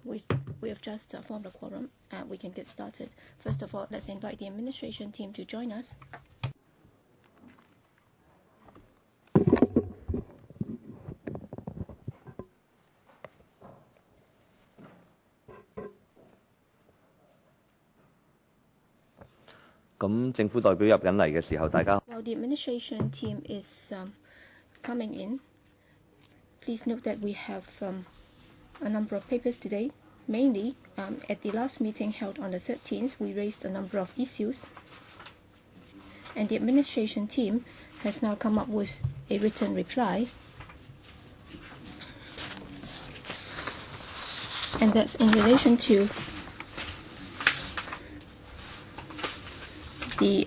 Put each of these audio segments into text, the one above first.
We have just formed a quorum. We can get started. First of all, let's invite the administration team to join us. While the administration team is coming in, please note that we have a number of papers today. Mainly, at the last meeting held on the 13th, we raised a number of issues, and the administration team has now come up with a written reply. And that's in relation to the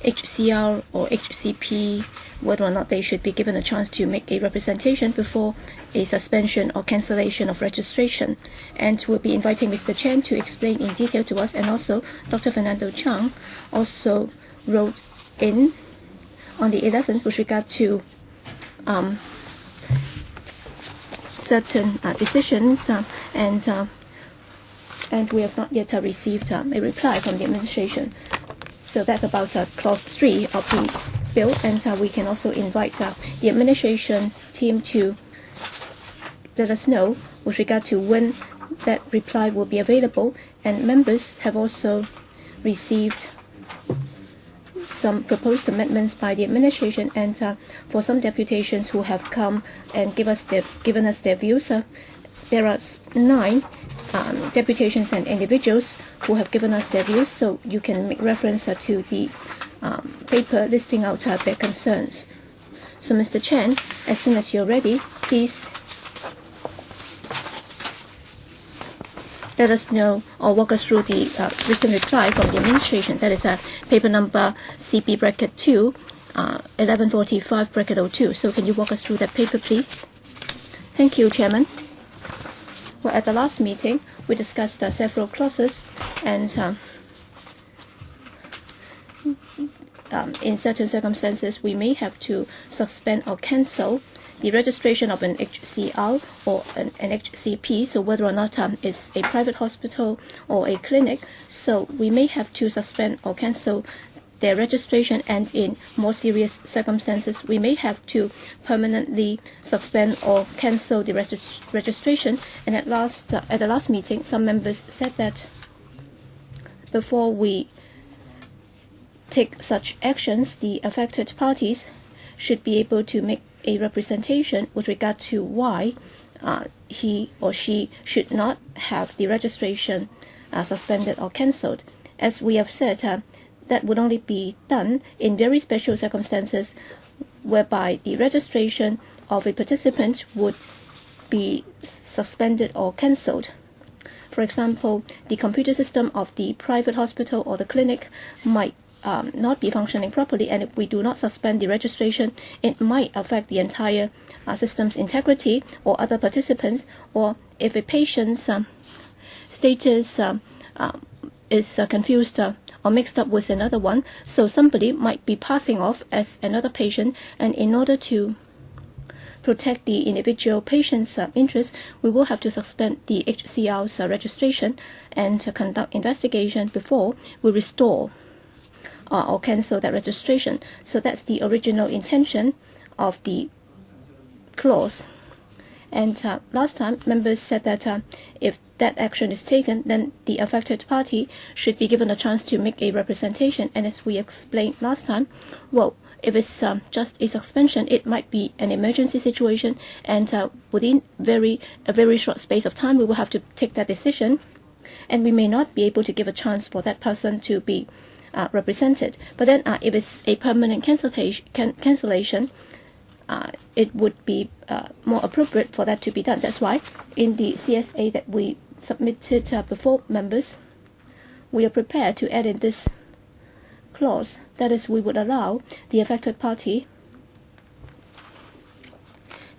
HCR or HCP, whether or not they should be given a chance to make a representation before a suspension or cancellation of registration. And we'll be inviting Mr. Chen to explain in detail to us, and also Dr. Fernando Chang also wrote in on the 11th with regard to certain decisions, and we have not yet received a reply from the administration. So that's about clause 3 of the bill, and we can also invite the administration team to let us know with regard to when that reply will be available. And members have also received some proposed amendments by the administration, and for some deputations who have come and given us their views, there are 9 deputations and individuals who have given us their views, so you can make reference to the paper listing out their concerns. So Mr. Chen, as soon as you're ready, please let us know or walk us through the written reply from the administration. That is paper number CB-2, 1145-02. So can you walk us through that paper, please? Thank you, Chairman. Well, at the last meeting, we discussed several clauses, and in certain circumstances, we may have to suspend or cancel the registration of an HCR or an HCP, so whether or not it's a private hospital or a clinic, so we may have to suspend or cancel their registration, and in more serious circumstances, we may have to permanently suspend or cancel the registration. And at the last meeting, some members said that before we take such actions, the affected parties should be able to make a representation with regard to why he or she should not have the registration suspended or cancelled. As we have said, that would only be done in very special circumstances, whereby the registration of a participant would be suspended or cancelled. For example, the computer system of the private hospital or the clinic might not be functioning properly, and if we do not suspend the registration, it might affect the entire system's integrity or other participants, or if a patient's status is confused or mixed up with another one, so somebody might be passing off as another patient, and in order to protect the individual patient's interests, we will have to suspend the HCR's registration and conduct investigation before we restore or cancel that registration. So that's the original intention of the clause. And last time, members said that if that action is taken, then the affected party should be given a chance to make a representation. And as we explained last time, well, if it's just a suspension, it might be an emergency situation, and within a very short space of time, we will have to take that decision, and we may not be able to give a chance for that person to be represented. But then if it's a permanent cancellation, it would be more appropriate for that to be done. That's why in the CSA that we submitted before members, we are prepared to add in this clause. That is, we would allow the affected party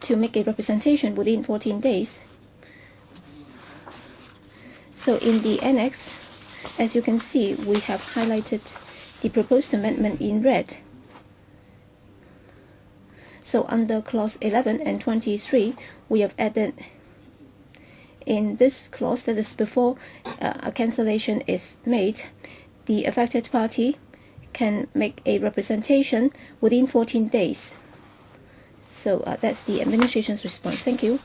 to make a representation within 14 days. So in the annex, as you can see, we have highlighted the proposed amendment in red. So under clause 11 and 23, we have added In this clause, that is before a cancellation is made, the affected party can make a representation within 14 days. So that's the administration's response. Thank you.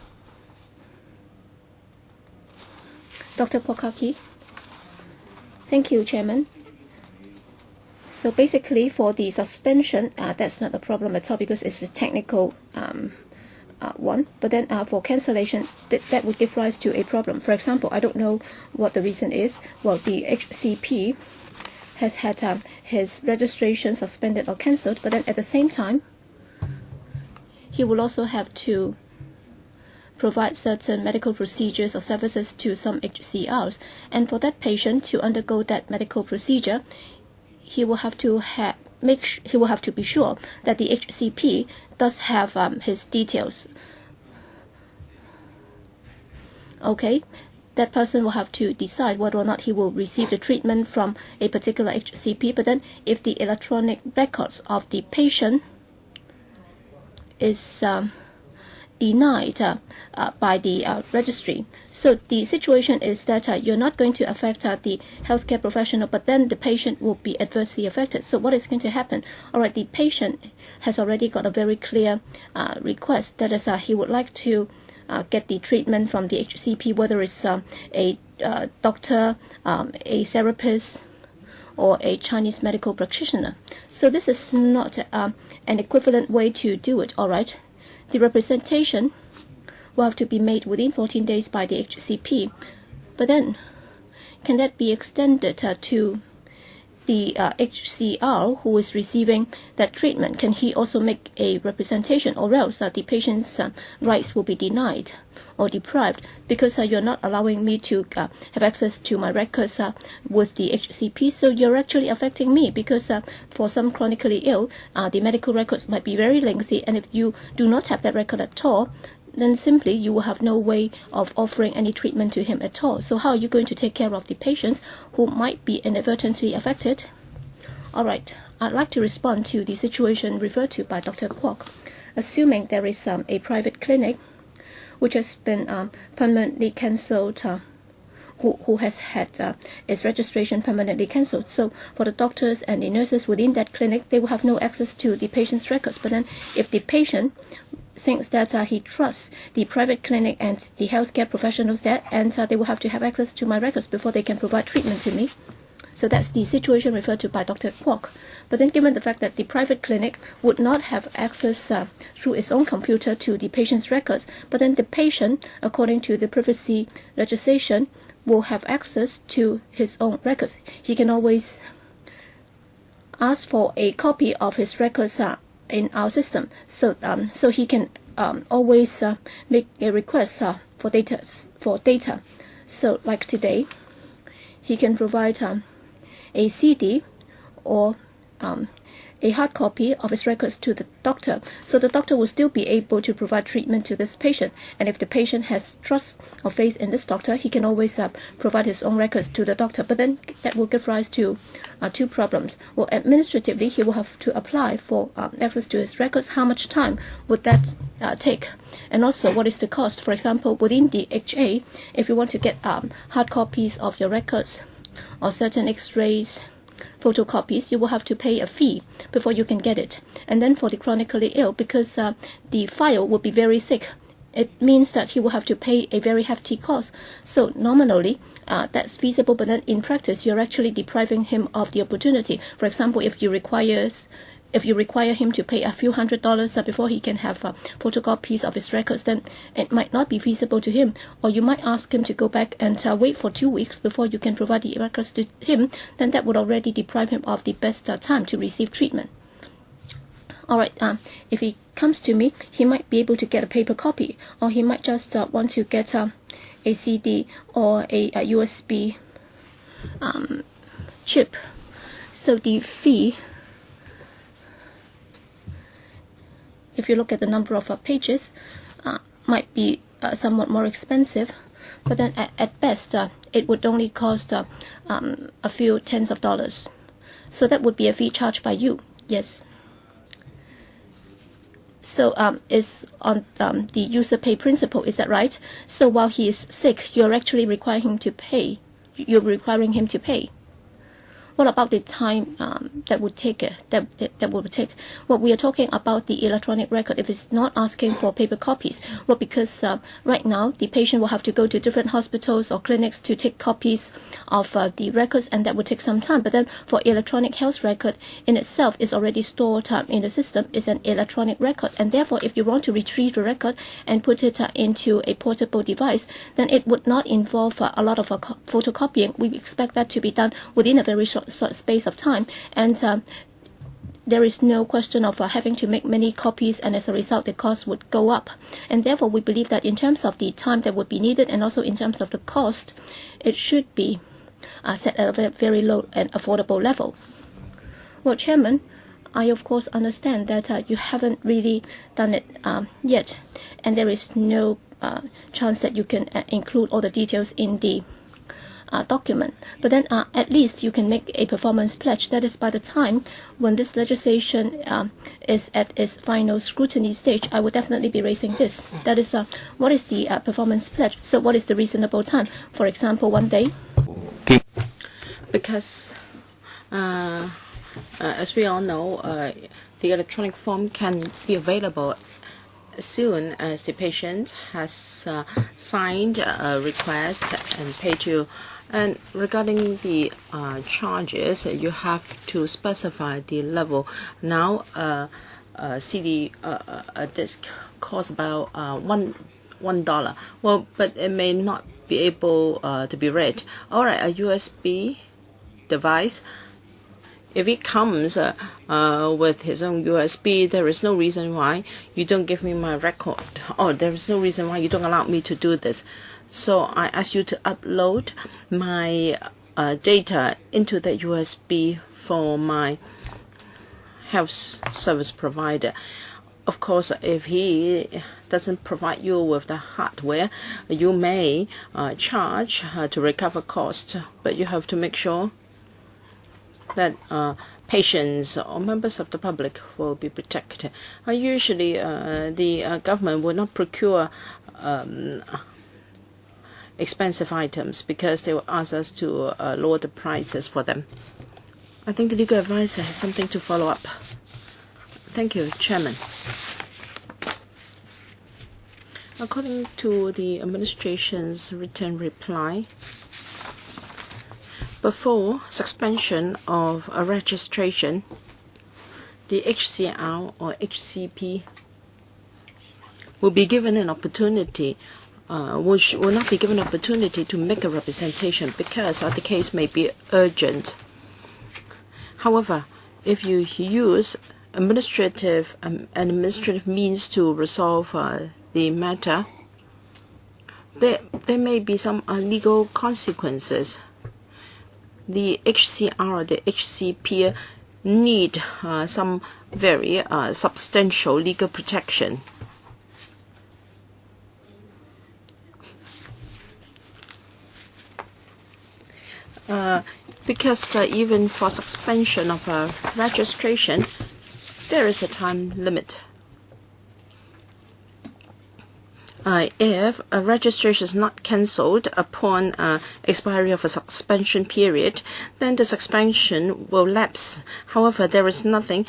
Dr. Kwokaki. Thank you, Chairman. So basically, for the suspension, that's not a problem at all because it's a technical one. But then for cancellation, that would give rise to a problem. For example, I don't know what the reason is. Well, the HCP has had his registration suspended or cancelled, but then at the same time, he will also have to provide certain medical procedures or services to some HCRs. And for that patient to undergo that medical procedure, he will have to be sure that the HCP does have his details. Okay, that person will have to decide whether or not he will receive the treatment from a particular HCP. But then, if the electronic records of the patient is denied by the registry. So the situation is that you're not going to affect the healthcare professional, but then the patient will be adversely affected. So what is going to happen? All right, the patient has already got a very clear request. That is, he would like to get the treatment from the HCP, whether it's a doctor, a therapist, or a Chinese medical practitioner. So this is not an equivalent way to do it, all right? The representation will have to be made within 14 days by the HCP. But then, can that be extended to the HCR who is receiving that treatment? Can he also make a representation, or else the patient's rights will be denied or deprived because you're not allowing me to have access to my records with the HCP? So you're actually affecting me because for some chronically ill, the medical records might be very lengthy, and if you do not have that record at all, then simply you will have no way of offering any treatment to him at all. So how are you going to take care of the patients who might be inadvertently affected? All right, I'd like to respond to the situation referred to by Dr. Kwok. Assuming there is a private clinic which has been permanently cancelled, who has had its registration permanently cancelled. So for the doctors and the nurses within that clinic, they will have no access to the patient's records. But then if the patient thinks that he trusts the private clinic and the healthcare professionals there, and they will have to have access to my records before they can provide treatment to me. So that's the situation referred to by Dr. Kwok. But then given the fact that the private clinic would not have access through its own computer to the patient's records, but then the patient, according to the privacy legislation, will have access to his own records. He can always ask for a copy of his records in our system. So he can always make a request for data. So like today, he can provide a CD or a hard copy of his records to the doctor. So the doctor will still be able to provide treatment to this patient. And if the patient has trust or faith in this doctor, he can always provide his own records to the doctor. But then that will give rise to two problems. Well, administratively, he will have to apply for access to his records. How much time would that take? And also, what is the cost? For example, within the HA, if you want to get hard copies of your records or certain x-rays, photocopies, you will have to pay a fee before you can get it. And then for the chronically ill, because the file will be very thick, it means that he will have to pay a very hefty cost. So nominally, that's feasible, but then in practice, you're actually depriving him of the opportunity. For example, if you require him to pay a few $100s before he can have photocopies of his records, then it might not be feasible to him. Or you might ask him to go back and wait for 2 weeks before you can provide the records to him, then that would already deprive him of the best time to receive treatment. All right, if he comes to me, he might be able to get a paper copy, or he might just want to get a CD or a USB chip. So the fee, if you look at the number of pages, might be somewhat more expensive, but then at best it would only cost a few tens of dollars. So that would be a fee charged by you, yes. So it's on the user pay principle, is that right? So while he is sick, you're actually requiring him to pay. You're requiring him to pay. What about the time that would take? That would take. Well, we are talking about the electronic record. If it's not asking for paper copies, well, because right now the patient will have to go to different hospitals or clinics to take copies of the records, and that would take some time. But then for electronic health record in itself is already stored in the system. It's an electronic record, and therefore, if you want to retrieve the record and put it into a portable device, then it would not involve a lot of photocopying. We expect that to be done within a very short space of time, and there is no question of having to make many copies, and as a result the cost would go up. And therefore we believe that in terms of the time that would be needed, and also in terms of the cost, it should be set at a very low and affordable level. Well, Chairman, I of course understand that you haven't really done it yet, and there is no chance that you can include all the details in the document. But then at least you can make a performance pledge. That is, by the time when this legislation is at its final scrutiny stage, I would definitely be raising this. That is, what is the performance pledge? So what is the reasonable time? For example, 1 day? Because as we all know, the electronic form can be available as soon as the patient has signed a request and paid you. And regarding the charges, you have to specify the level. Now, a CD disc costs about $1. Well, but it may not be able to be read. All right, a USB device. If it comes with his own USB, there is no reason why you don't give me my record. Oh, there is no reason why you don't allow me to do this. So I ask you to upload my data into the USB for my health service provider. Of course, if he doesn't provide you with the hardware, you may charge to recover cost, but you have to make sure that patients or members of the public will be protected. Usually, the government will not procure expensive items because they will ask us to lower the prices for them. I think the legal advisor has something to follow up. Thank you, Chairman. According to the administration's written reply, before suspension of a registration, the HCR or HCP will be given an opportunity, which will not be given an opportunity to make a representation because the case may be urgent. However, if you use administrative means to resolve the matter, there may be some legal consequences. The HCR or the HCP need some very substantial legal protection. Because even for suspension of registration, there is a time limit. If a registration is not cancelled upon expiry of a suspension period, then the suspension will lapse. However, there is nothing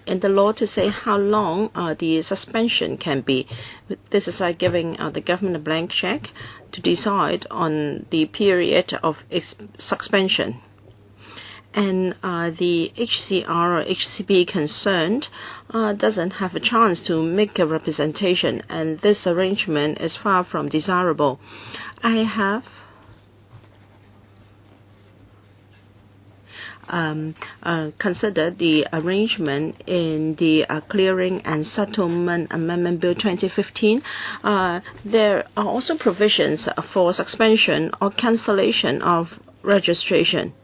in the law to say how long the suspension can be. This is like giving the government a blank check to decide on the period of suspension. And the HCR or HCP concerned doesn't have a chance to make a representation, and this arrangement is far from desirable. I have considered the arrangement in the Clearing and Settlement Amendment Bill 2015. There are also provisions for suspension or cancellation of registration.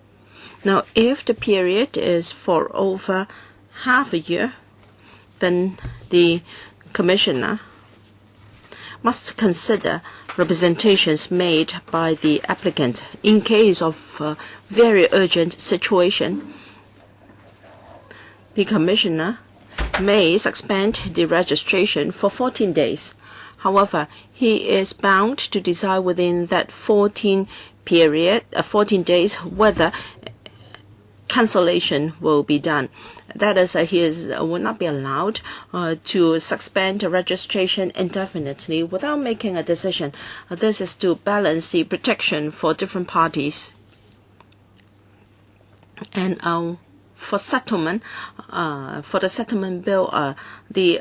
Now, if the period is for over half a year, then the Commissioner must consider representations made by the applicant. In case of a very urgent situation, the Commissioner may suspend the registration for 14 days. However, he is bound to decide within that 14 days whether cancellation will be done. That is, he will not be allowed to suspend registration indefinitely without making a decision. This is to balance the protection for different parties. And for settlement, for the settlement bill, the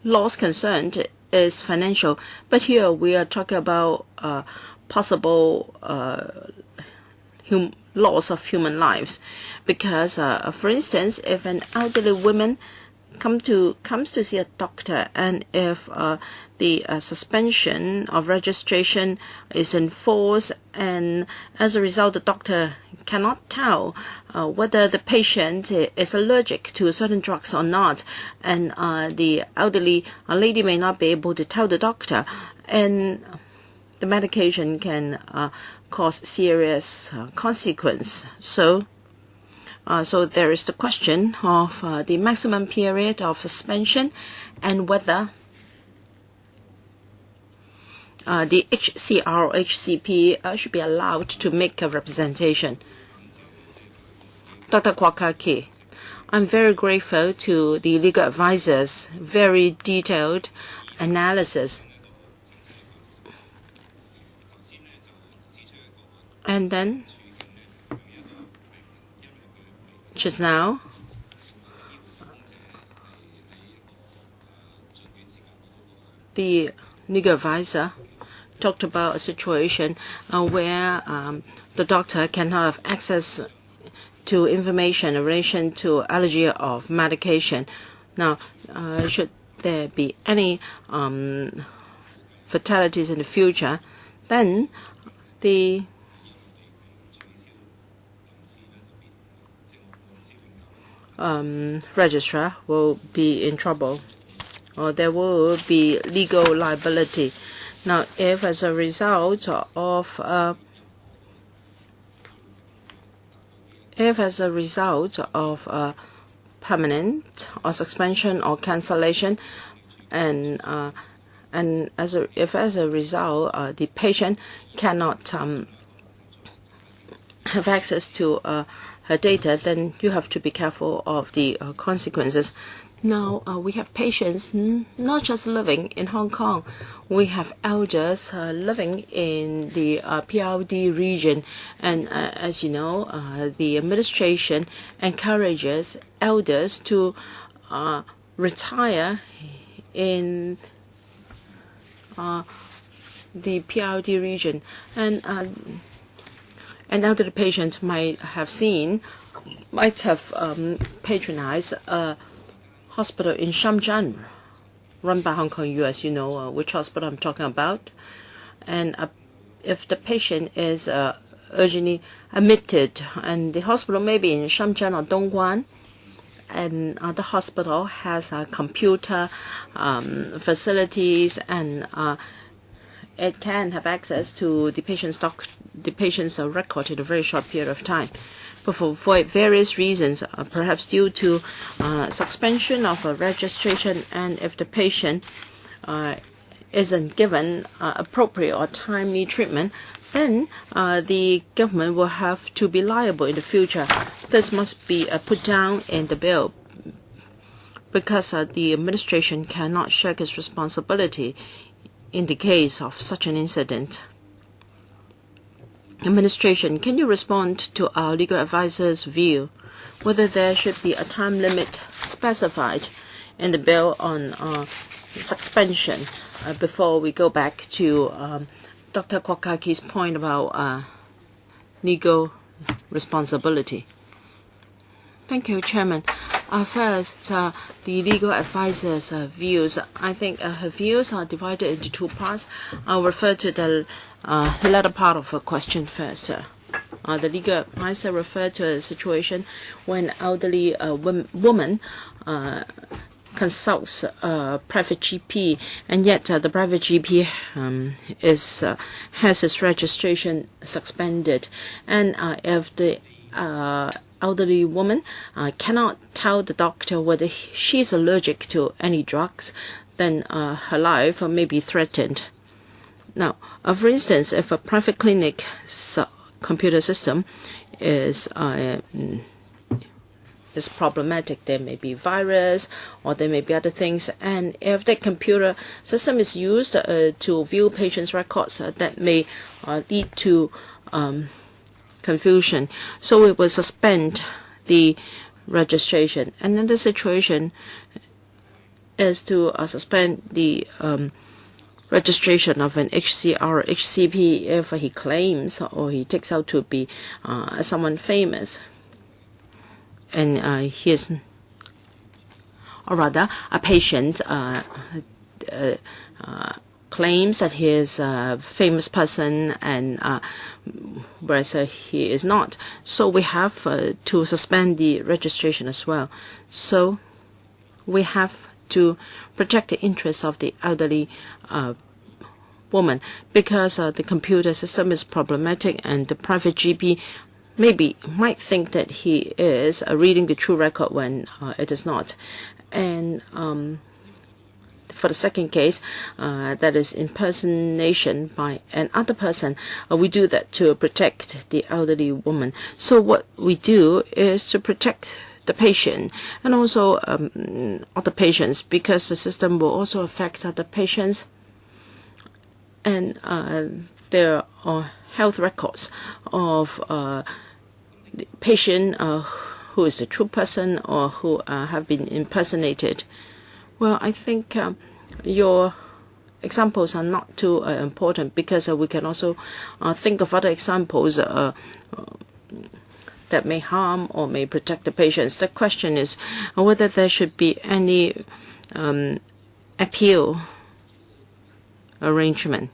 loss concerned is financial. But here we are talking about possible loss of human lives, because for instance, if an elderly woman comes to see a doctor, and if the suspension of registration is enforced, and as a result the doctor cannot tell whether the patient is allergic to certain drugs or not, and the elderly lady may not be able to tell the doctor, and the medication can cause serious consequence. So there is the question of the maximum period of suspension, and whether the HCR or HCP should be allowed to make a representation. Dr. Kwakaki, I'm very grateful to the legal advisors' very detailed analysis. And then, just now, the legal advisor talked about a situation where the doctor cannot have access to information in relation to allergy of medication. Now, should there be any fatalities in the future, then the registrar will be in trouble, or there will be legal liability. Now, if as a result of permanent or suspension or cancellation, and if as a result the patient cannot have access to her data, then you have to be careful of the consequences. Now, we have patients not just living in Hong Kong. We have elders living in the PRD region. And as you know, the administration encourages elders to retire in the PRD region. And an elderly patient might have patronized a hospital in Shenzhen, run by Hong Kong US. You know which hospital I'm talking about. And if the patient is urgently admitted, and the hospital may be in Shenzhen or Dongguan, and the hospital has computer facilities, and it can have access to the patient's record in a very short period of time. But for various reasons, perhaps due to suspension of a registration, and if the patient isn't given appropriate or timely treatment, then the government will have to be liable in the future. This must be put down in the bill, because the administration cannot shirk its responsibility in the case of such an incident. Administration, can you respond to our legal advisor's view whether there should be a time limit specified in the bill on suspension, before we go back to Dr. Kwakaki's point about legal responsibility? Thank you, Chairman. First, the legal advisor's views. I think her views are divided into two parts. I'll refer to the latter part of her question first. The legal advisor referred to a situation when elderly woman consults a private GP, and yet the private GP has its registration suspended, and if the elderly woman cannot tell the doctor whether she's allergic to any drugs, then her life may be threatened. Now, for instance, if a private clinic's computer system is problematic, there may be virus or there may be other things, and if the computer system is used to view patients' records, that may lead to confusion. So it will suspend the registration. Another situation is to suspend the registration of an HCR or HCP if he claims or he takes out to be someone famous. And he is, or rather, a patient claims that he is a famous person, and whereas he is not. So we have to suspend the registration as well. So we have to protect the interests of the elderly woman, because the computer system is problematic, and the private GP might think that he is reading the true record when it is not. And for the second case, that is impersonation by another person, we do that to protect the elderly woman. So what we do is to protect the patient and also other patients, because the system will also affect other patients, and there are health records of the patient who is a true person or who have been impersonated. Well, I think your examples are not too important, because we can also think of other examples that may harm or may protect the patients. The question is whether there should be any appeal arrangement.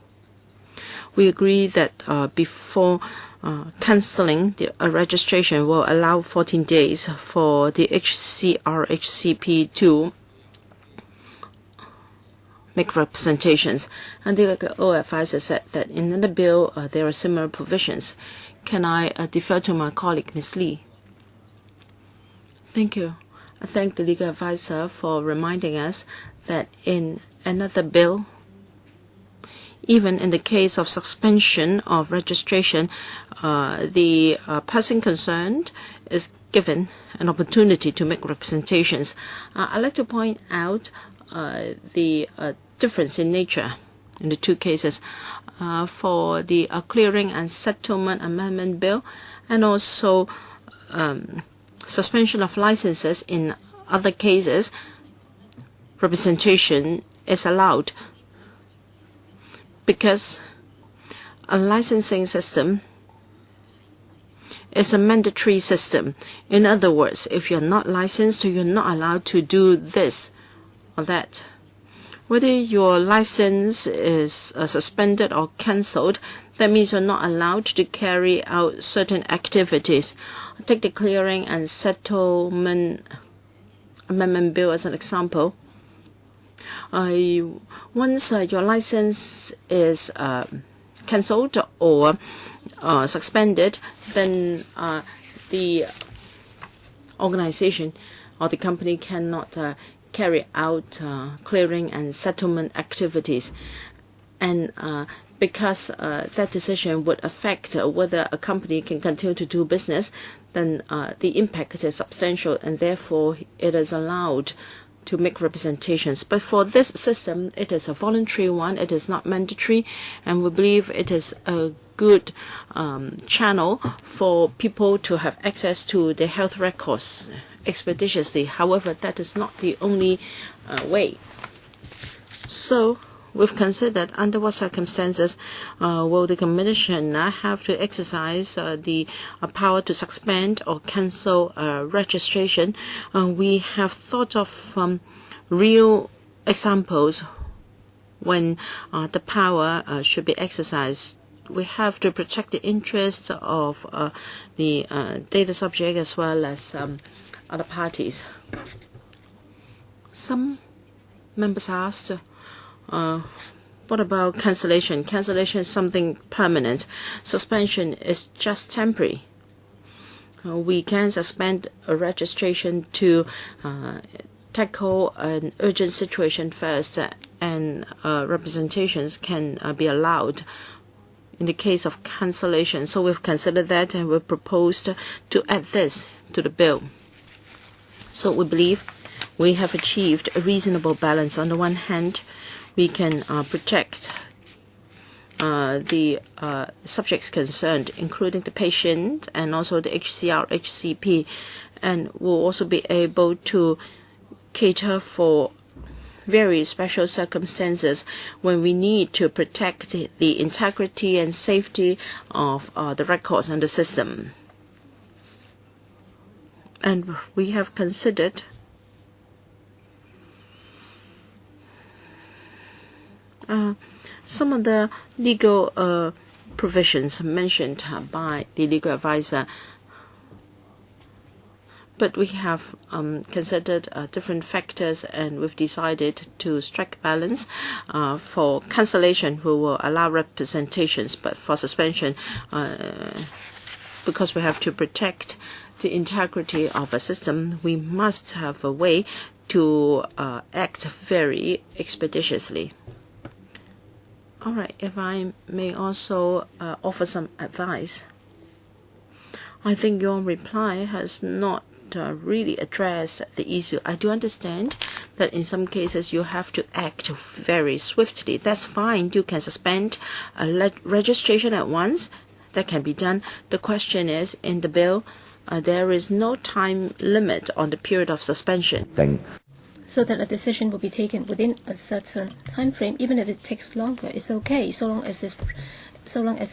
We agree that before cancelling the registration will allow 14 days for the HCR, HCP to make representations. And the legal advisor said that in the bill there are similar provisions. Can I defer to my colleague, Ms. Lee? Thank you. I thank the legal advisor for reminding us that in another bill, even in the case of suspension of registration, the person concerned is given an opportunity to make representations. I'd like to point out the difference in nature in the two cases. For the Clearing and Settlement Amendment Bill, and also suspension of licenses in other cases, representation is allowed, because a licensing system is a mandatory system. In other words, if you're not licensed, you're not allowed to do this or that. Whether your license is suspended or cancelled, that means you're not allowed to carry out certain activities. Take the Clearing and Settlement Amendment Bill as an example. Once your license is cancelled or suspended, then the organization or the company cannot carry out clearing and settlement activities. And because that decision would affect whether a company can continue to do business, then the impact is substantial, and therefore it is allowed to make representations. But for this system, it is a voluntary one, it is not mandatory, and we believe it is a good channel for people to have access to their health records expeditiously. However, that is not the only way. So we've considered under what circumstances will the Commission have to exercise the power to suspend or cancel registration. We have thought of real examples when the power should be exercised. We have to protect the interests of the data subject as well as other parties. Some members asked, what about cancellation? Cancellation is something permanent. Suspension is just temporary. we can suspend a registration to tackle an urgent situation first, and representations can be allowed in the case of cancellation. So we've considered that, and we've proposed to add this to the bill. So we believe we have achieved a reasonable balance. On the one hand, we can protect the subjects concerned, including the patient and also the HCR, HCP, and we'll also be able to cater for very special circumstances when we need to protect the integrity and safety of the records and the system. And we have considered some of the legal provisions mentioned by the legal advisor, but we have considered different factors, and we've decided to strike a balance. For cancellation, we will allow representations, but for suspension, because we have to protect the integrity of a system, we must have a way to act very expeditiously. All right, if I may also offer some advice. I think your reply has not really addressed the issue. I do understand that in some cases you have to act very swiftly. That's fine. You can suspend a registration at once. That can be done. The question is, in the bill, there is no time limit on the period of suspension. So that a decision will be taken within a certain time frame, even if it takes longer, it's okay, so long as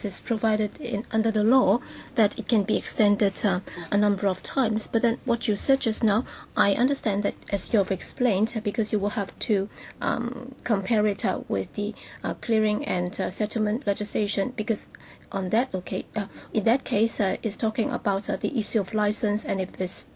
it's provided under the law that it can be extended a number of times. But then what you said just now, I understand that, as you have explained, because you will have to compare it with the clearing and settlement legislation, because on that, in that case, it's talking about the issue of license, and if it's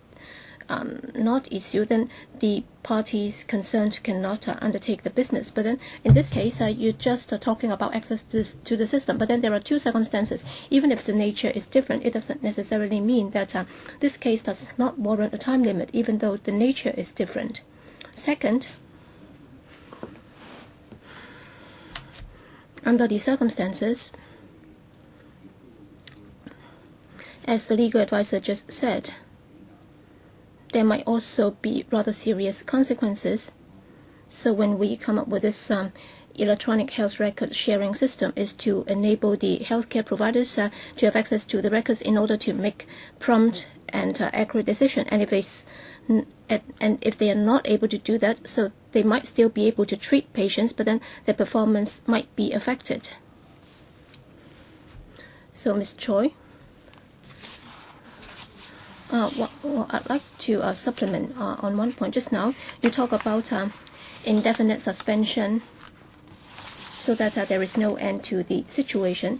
not issued, then the parties concerned cannot undertake the business. But then in this case, you're just talking about access to the system. But then there are two circumstances. Even if the nature is different, it doesn't necessarily mean that this case does not warrant a time limit, even though the nature is different. Second, under the circumstances, as the legal advisor just said, there might also be rather serious consequences. So when we come up with this electronic health record sharing system, is to enable the healthcare providers to have access to the records in order to make prompt and accurate decision. And if they are not able to do that, so they might still be able to treat patients, but then their performance might be affected. So, Ms. Choi. Well, I'd like to supplement on one point. Just now, you talk about indefinite suspension so that there is no end to the situation.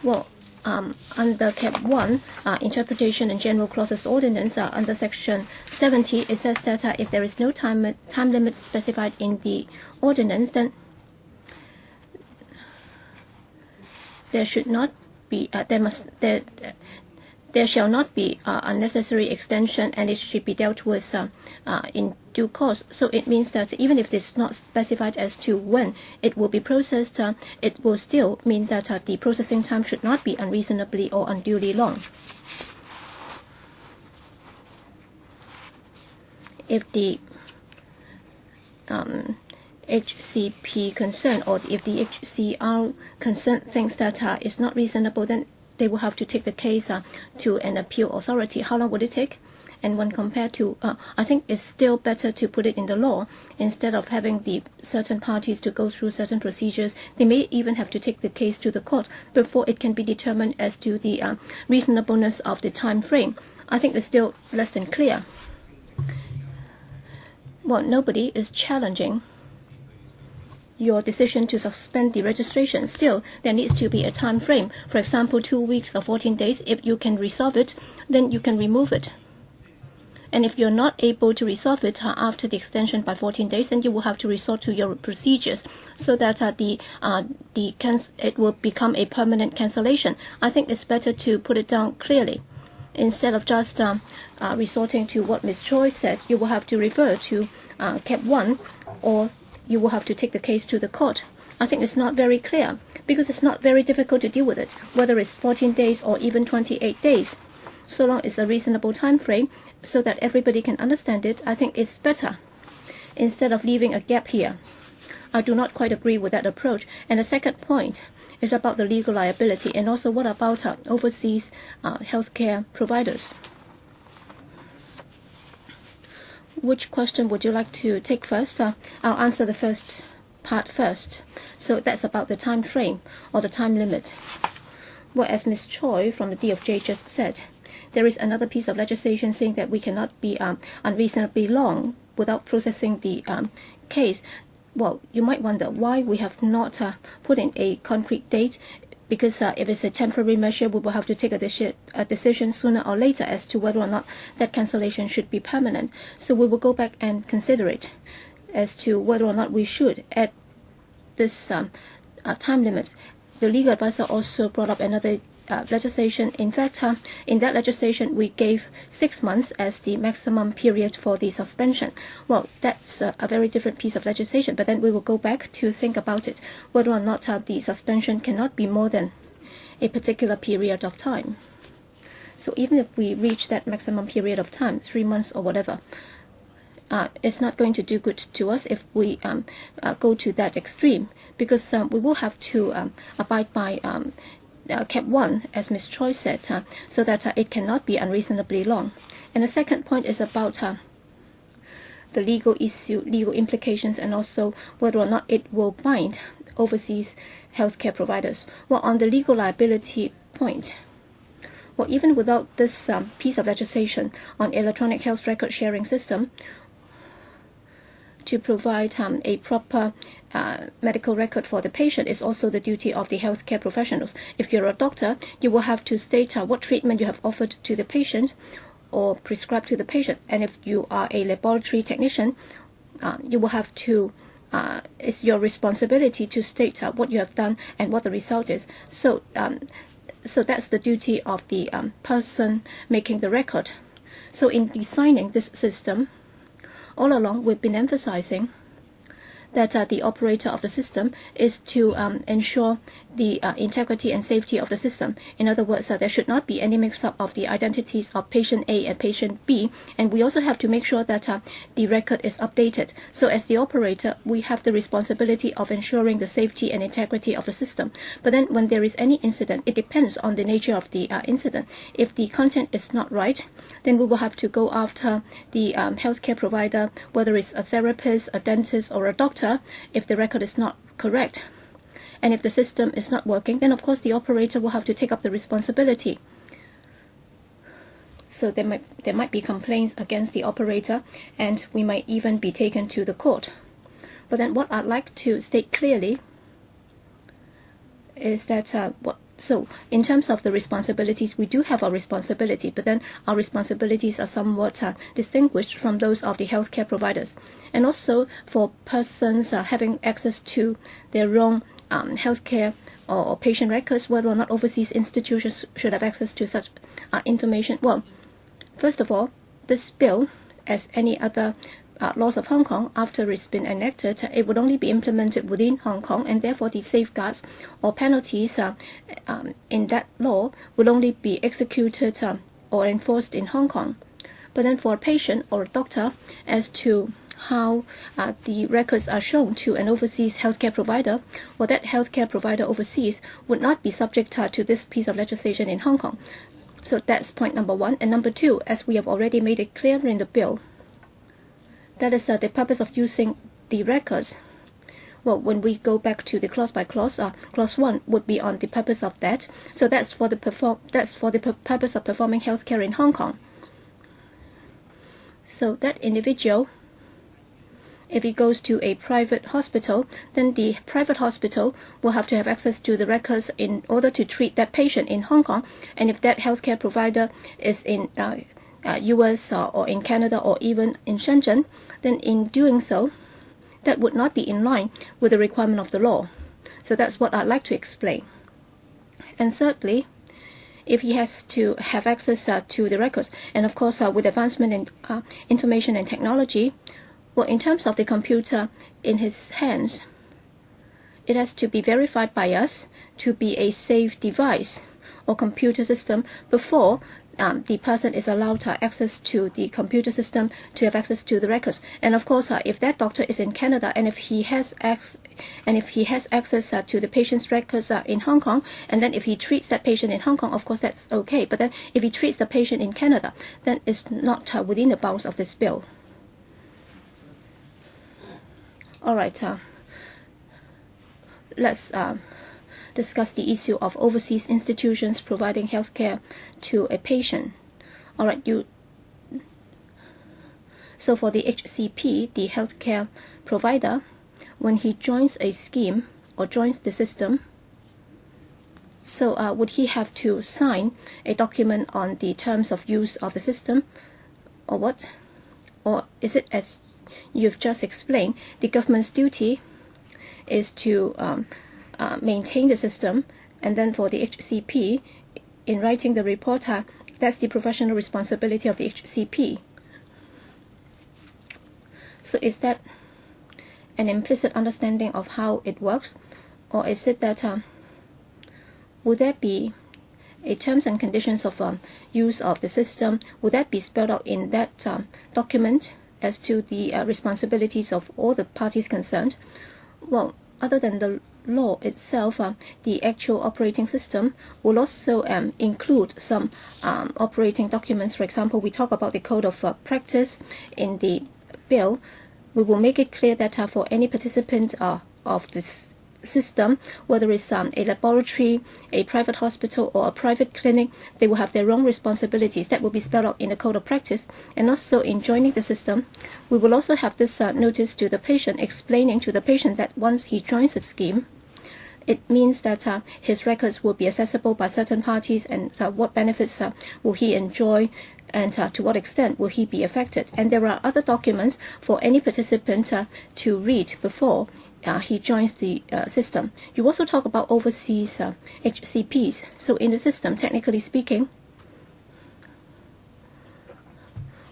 Well, under Cap 1, Interpretation and General Clauses Ordinance, under Section 70, it says that if there is no time limit specified in the ordinance, then there should not be there shall not be unnecessary extension, and it should be dealt with in due course. So it means that even if it's not specified as to when it will be processed, it will still mean that the processing time should not be unreasonably or unduly long. If the HCP concern, or if the HCR concern thinks that it's not reasonable, then they will have to take the case to an appeal authority. How long would it take? And when compared to, I think it's still better to put it in the law instead of having the certain parties to go through certain procedures. They may even have to take the case to the court before it can be determined as to the reasonableness of the time frame. I think it's still less than clear. Well, nobody is challenging your decision to suspend the registration. Still, there needs to be a time frame. For example, 2 weeks or 14 days. If you can resolve it, then you can remove it. And if you're not able to resolve it after the extension by 14 days, then you will have to resort to your procedures so that it will become a permanent cancellation. I think it's better to put it down clearly. instead of just resorting to what Ms. Choi said, you will have to refer to Cap 1, or you will have to take the case to the court. I think it's not very clear, because it's not very difficult to deal with it, whether it's 14 days or even 28 days. So long as it's a reasonable time frame so that everybody can understand it, I think it's better, instead of leaving a gap here. I do not quite agree with that approach. And the second point is about the legal liability, and also what about overseas healthcare providers. Which question would you like to take first? I'll answer the first part first. So that's about the time frame or the time limit. Well, as Ms. Choi from the DOJ just said, there is another piece of legislation saying that we cannot be unreasonably long without processing the case. Well, you might wonder why we have not put in a concrete date, because if it's a temporary measure, we will have to take a decision sooner or later as to whether or not that cancellation should be permanent. So we will go back and consider it as to whether or not we should add this time limit. The legal advisor also brought up another legislation. In fact, in that legislation, we gave 6 months as the maximum period for the suspension. Well, that's a very different piece of legislation, but then we will go back to think about it, whether or not the suspension cannot be more than a particular period of time. So even if we reach that maximum period of time, 3 months or whatever, it's not going to do good to us if we go to that extreme, because we will have to abide by Cap 1, as Ms. Choi said, so that it cannot be unreasonably long. And the second point is about the legal issue, legal implications, and also whether or not it will bind overseas healthcare providers. Well, on the legal liability point, well, even without this piece of legislation on electronic health record sharing system, to provide a proper medical record for the patient is also the duty of the healthcare professionals. If you're a doctor, you will have to state what treatment you have offered to the patient or prescribed to the patient. And if you are a laboratory technician, you will have to, it's your responsibility to state what you have done and what the result is. So that's the duty of the person making the record. So in designing this system, all along, we've been emphasizing that the operator of the system is to ensure the integrity and safety of the system. In other words, there should not be any mix-up of the identities of patient A and patient B, and we also have to make sure that the record is updated. So as the operator, we have the responsibility of ensuring the safety and integrity of the system. But then when there is any incident, it depends on the nature of the incident. If the content is not right, then we will have to go after the healthcare provider, whether it's a therapist, a dentist, or a doctor, if the record is not correct. And if the system is not working, then of course the operator will have to take up the responsibility. So there might be complaints against the operator, and we might even be taken to the court. But then what I'd like to state clearly is that so in terms of the responsibilities, we do have our responsibility, but then our responsibilities are somewhat distinguished from those of the healthcare providers. And also for persons having access to their own healthcare or patient records, whether or not overseas institutions should have access to such information. Well, first of all, this bill, as any other laws of Hong Kong, after it's been enacted, it would only be implemented within Hong Kong, and therefore the safeguards or penalties in that law will only be executed or enforced in Hong Kong. But then for a patient or a doctor, as to how the records are shown to an overseas healthcare provider, well, that healthcare provider overseas would not be subject to this piece of legislation in Hong Kong. So that's point number one. And number two, as we have already made it clear in the bill, that is the purpose of using the records. Well, when we go back to the clause by clause, clause 1 would be on the purpose of that. So that's for the purpose of performing healthcare in Hong Kong. So that individual, if he goes to a private hospital, then the private hospital will have to have access to the records in order to treat that patient in Hong Kong. And if that healthcare provider is in US or in Canada or even in Shenzhen, then in doing so, that would not be in line with the requirement of the law. So that's what I'd like to explain. And thirdly, if he has to have access to the records. And of course, with advancement in information and technology, well, in terms of the computer in his hands, it has to be verified by us to be a safe device or computer system before the person is allowed access to the computer system to have access to the records. And of course, if that doctor is in Canada and if he has access to the patient's records in Hong Kong, and then if he treats that patient in Hong Kong, of course that's okay. But then if he treats the patient in Canada, then it's not within the bounds of this bill. All right. Let's discuss the issue of overseas institutions providing healthcare to a patient. All right, so for the HCP, the healthcare provider, when he joins a scheme or joins the system, so would he have to sign a document on the terms of use of the system, or what? Or is it, as you've just explained, the government's duty is to maintain the system, and then for the HCP, in writing the report, that's the professional responsibility of the HCP. So is that an implicit understanding of how it works, or is it that would there be a terms and conditions of use of the system? Would that be spelled out in that document as to the responsibilities of all the parties concerned? Well, other than the law itself, the actual operating system will also include some operating documents. For example, we talk about the code of practice in the bill. We will make it clear that for any participant of this system, whether it's a laboratory, a private hospital, or a private clinic, they will have their own responsibilities. That will be spelled out in the code of practice. And also, in joining the system, we will also have this notice to the patient, explaining to the patient that once he joins the scheme, it means that his records will be accessible by certain parties, and what benefits will he enjoy, and to what extent will he be affected. And there are other documents for any participant to read before he joins the system. You also talk about overseas HCPs. So in the system, technically speaking,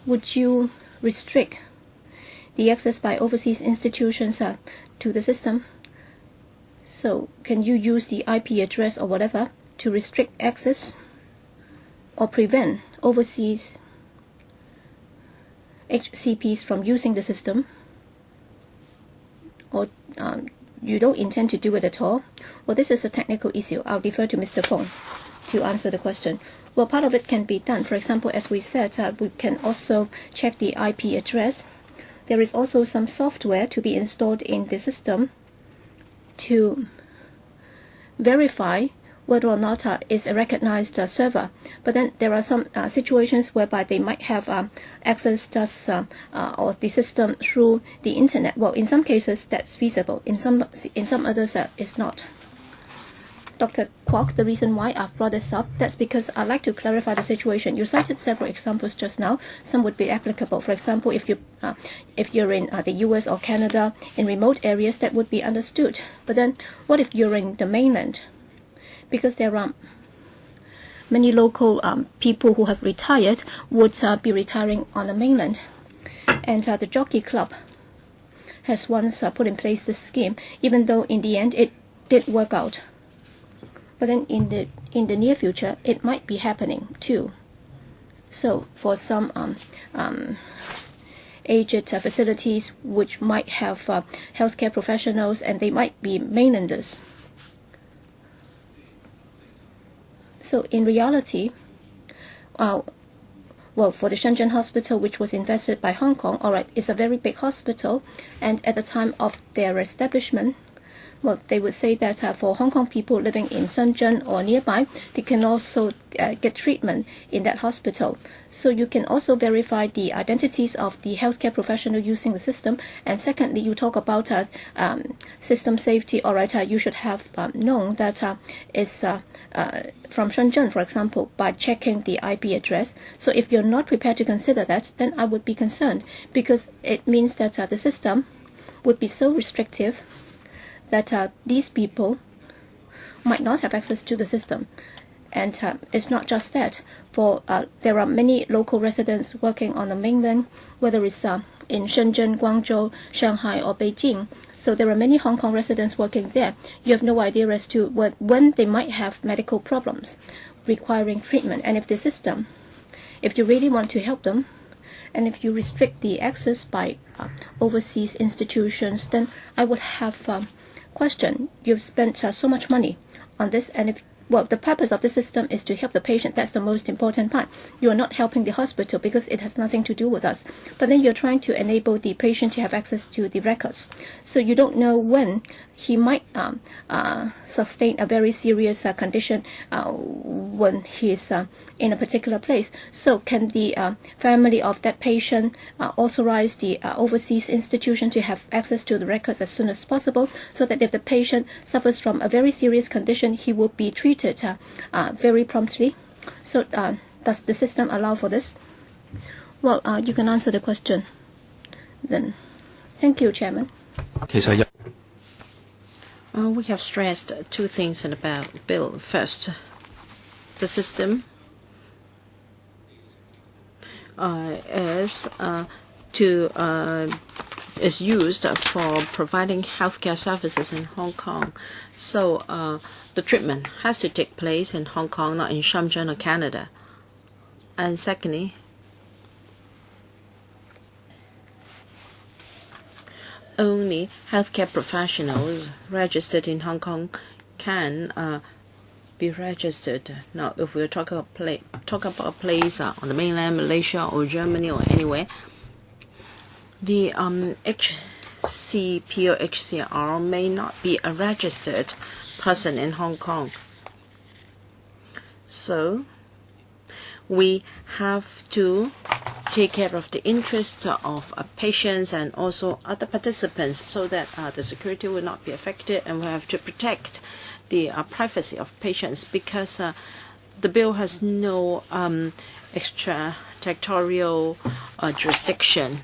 would you restrict the access by overseas institutions to the system? So can you use the IP address or whatever to restrict access or prevent overseas HCPs from using the system? Or you don't intend to do it at all? Well, this is a technical issue. I'll defer to Mr. Fong to answer the question. Well, part of it can be done. For example, as we said, we can also check the IP address. There is also some software to be installed in the system to verify whether or not it's a recognized server. But then there are some situations whereby they might have access just or the system through the internet. Well, in some cases that's feasible. In some others it's not. Dr. Kwok, the reason why I've brought this up, that's because I'd like to clarify the situation. You cited several examples just now. Some would be applicable. For example, if you're in the US or Canada, in remote areas, that would be understood. But then, what if you're in the mainland? Because there are many local people who have retired would be retiring on the mainland. And the Jockey Club has once put in place this scheme, even though in the end it did work out. But then in the near future, it might be happening too. So for some aged facilities which might have healthcare professionals, and they might be mainlanders. So in reality, well, for the Shenzhen hospital, which was invested by Hong Kong, all right, it's a very big hospital, and at the time of their establishment, well, they would say that for Hong Kong people living in Shenzhen or nearby, they can also get treatment in that hospital. So you can also verify the identities of the healthcare professional using the system. And secondly, you talk about system safety. All right, you should have known that it's from Shenzhen, for example, by checking the IP address. So if you're not prepared to consider that, then I would be concerned, because it means that the system would be so restrictive that these people might not have access to the system. And it's not just that. There are many local residents working on the mainland, whether it's in Shenzhen, Guangzhou, Shanghai, or Beijing. So there are many Hong Kong residents working there. You have no idea as to when they might have medical problems requiring treatment. And if you really want to help them, and if you restrict the access by overseas institutions, then I would have question. You've spent so much money on this, and the purpose of the system is to help the patient. That's the most important part. You are not helping the hospital because it has nothing to do with us. But then you're trying to enable the patient to have access to the records. So you don't know when he might sustain a very serious condition when he's in a particular place. So can the family of that patient authorize the overseas institution to have access to the records as soon as possible, so that if the patient suffers from a very serious condition, he will be treated very promptly? So does the system allow for this? Well, you can answer the question then. Thank you, Chairman. We have stressed two things about bill. First, the system is used for providing healthcare services in Hong Kong. So the treatment has to take place in Hong Kong, not in Shenzhen or Canada. And secondly, only healthcare professionals registered in Hong Kong can be registered. Now, if we talk about a place on the mainland, Malaysia or Germany or anywhere, the HCP or HCR may not be a registered person in Hong Kong. So we have to take care of the interests of patients and also other participants, so that the security will not be affected, and we have to protect the privacy of patients, because the bill has no extraterritorial jurisdiction,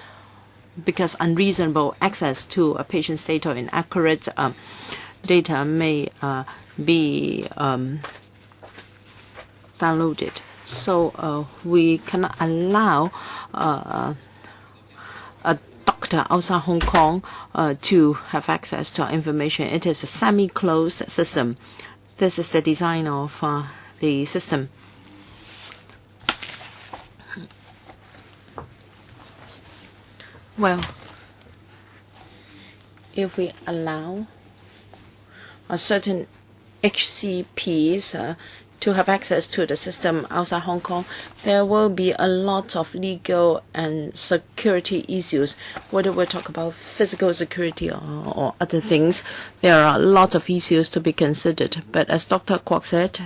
because unreasonable access to a patient's data or inaccurate data may be downloaded. So we cannot allow a doctor outside Hong Kong to have access to our information. It is a semi-closed system. This is the design of the system. Well, if we allow a certain HCPs to have access to the system outside Hong Kong, there will be a lot of legal and security issues. Whether we talk about physical security or other things, there are a lot of issues to be considered. But as Dr. Kwok said,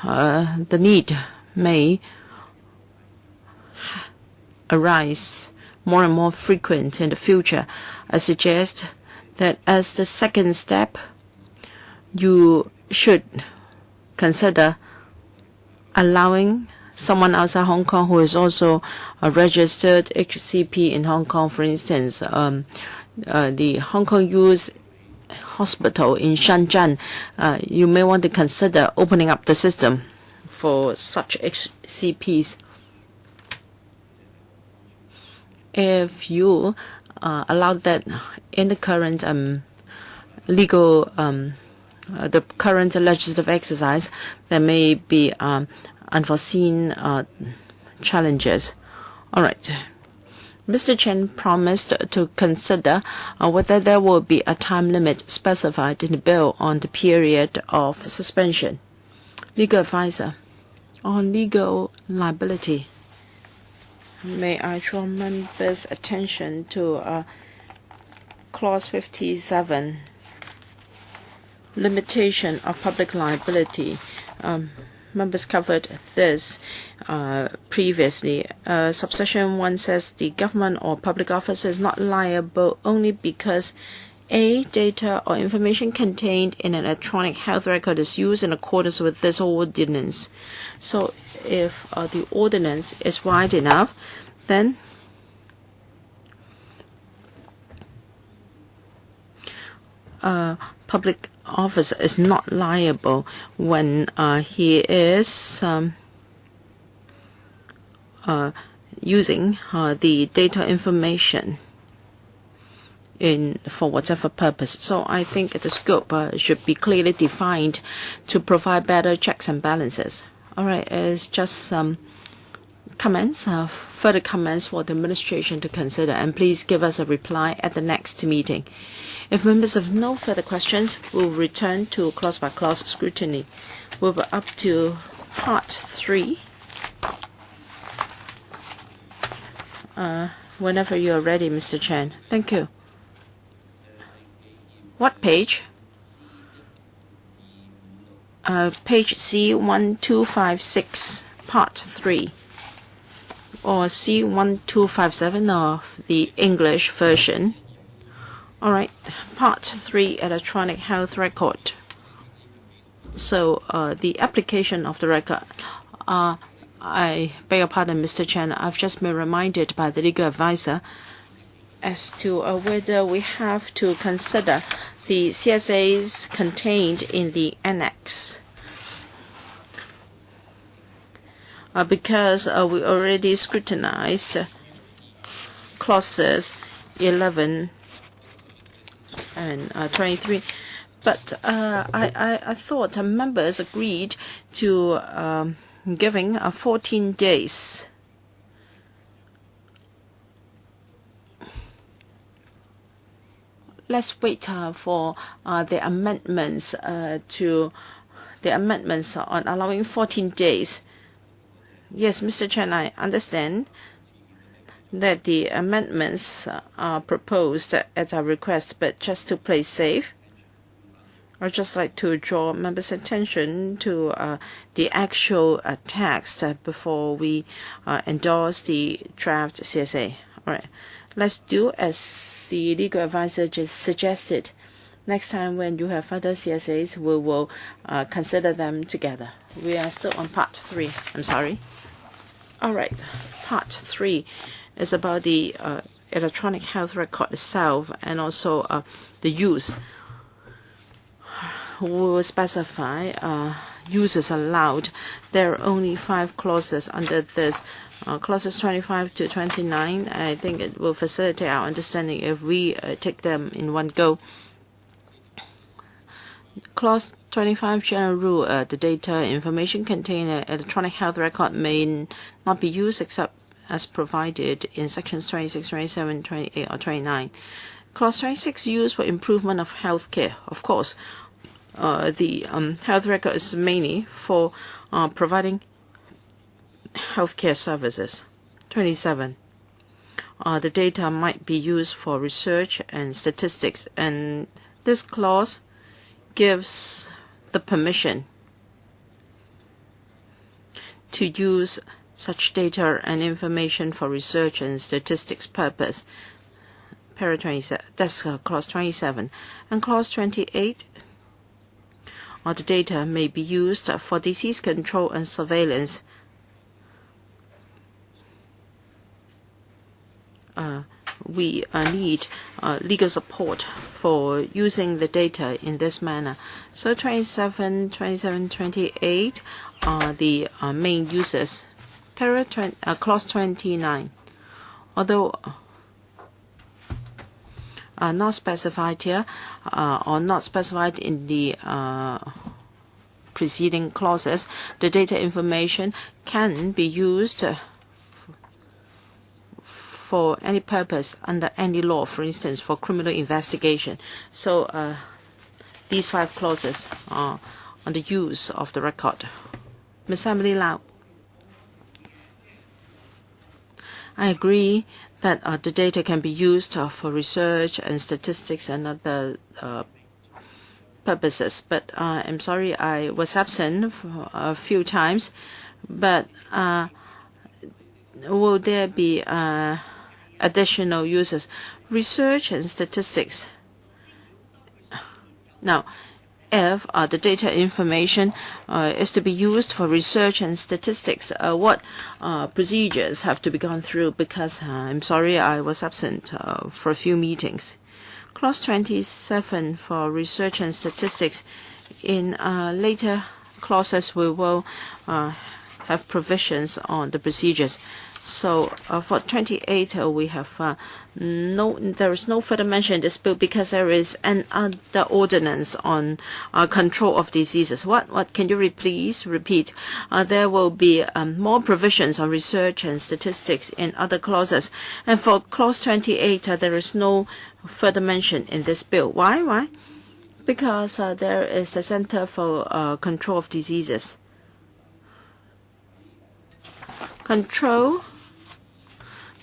the need may arise more and more frequent in the future. I suggest that as the second step, you should consider allowing someone outside Hong Kong who is also a registered HCP in Hong Kong, for instance, the Hong Kong Youth Hospital in Shenzhen. You may want to consider opening up the system for such HCPs. If you allow that in the current legal the current legislative exercise, there may be unforeseen challenges. All right. Mr. Chen promised to consider whether there will be a time limit specified in the bill on the period of suspension. Legal advisor on legal liability. May I draw members' attention to Clause 57. Limitation of public liability. Members covered this previously. Subsection 1 says the government or public officer is not liable only because A, data or information contained in an electronic health record is used in accordance with this ordinance. So if the ordinance is wide enough, then public officer is not liable when he is using the data information for whatever purpose. So I think the scope should be clearly defined to provide better checks and balances. All right, it's just some comments, further comments for the administration to consider, and please give us a reply at the next meeting. If members have no further questions, we'll return to clause-by-clause scrutiny. We'll be up to Part 3. Whenever you're ready, Mr. Chen. Thank you. What page? Page C1256, Part 3. Or C1257 of the English version. All right, Part 3, electronic health record. So the application of the record, I beg your pardon, Mr. Chen, I've just been reminded by the legal advisor as to whether we have to consider the CSAs contained in the annex. Because we already scrutinized clauses 11 and 23. But I thought members agreed to giving 14 days. Let's wait for the amendments on allowing 14 days. Yes, Mr. Chen, I understand that the amendments are proposed at our request, but just to play safe, I'd just like to draw members' attention to the actual text before we endorse the draft CSA. All right, let's do as the legal advisor just suggested. Next time when you have other CSAs, we will consider them together. We are still on Part 3. I'm sorry. All right, Part 3 is about the electronic health record itself and also the use. We will specify uses allowed. There are only 5 clauses under this. Clauses 25 to 29, I think it will facilitate our understanding if we take them in one go. Clause 25 general rule, the data information contained in electronic health record may not be used except as provided in sections 26, 27, 28, or 29. Clause 26 used for improvement of health care. Of course, the health record is mainly for providing healthcare services. 27. The data might be used for research and statistics, and this clause gives the permission to use such data and information for research and statistics purpose. Para 27. That's clause 27. And clause 28. The data may be used for disease control and surveillance. We need legal support for using the data in this manner. So 27, 28 are the main uses. Clause 29. Although not specified here or not specified in the preceding clauses, the data information can be used for any purpose under any law, for instance, for criminal investigation. So these 5 clauses are on the use of the record. Ms. Emily Lau. I agree that the data can be used for research and statistics and other purposes. But I'm sorry I was absent for a few times. But will there be additional uses? Research and statistics. Now, if the data information is to be used for research and statistics, what procedures have to be gone through? Because I'm sorry I was absent for a few meetings. Clause 27 for research and statistics. In later clauses, we will have provisions on the procedures. So for 28, we have there is no further mention in this bill because there is another ordinance on control of diseases. What can you please repeat? There will be more provisions on research and statistics in other clauses. And for clause 28, there is no further mention in this bill. Why? Because there is a Center for Control of Diseases.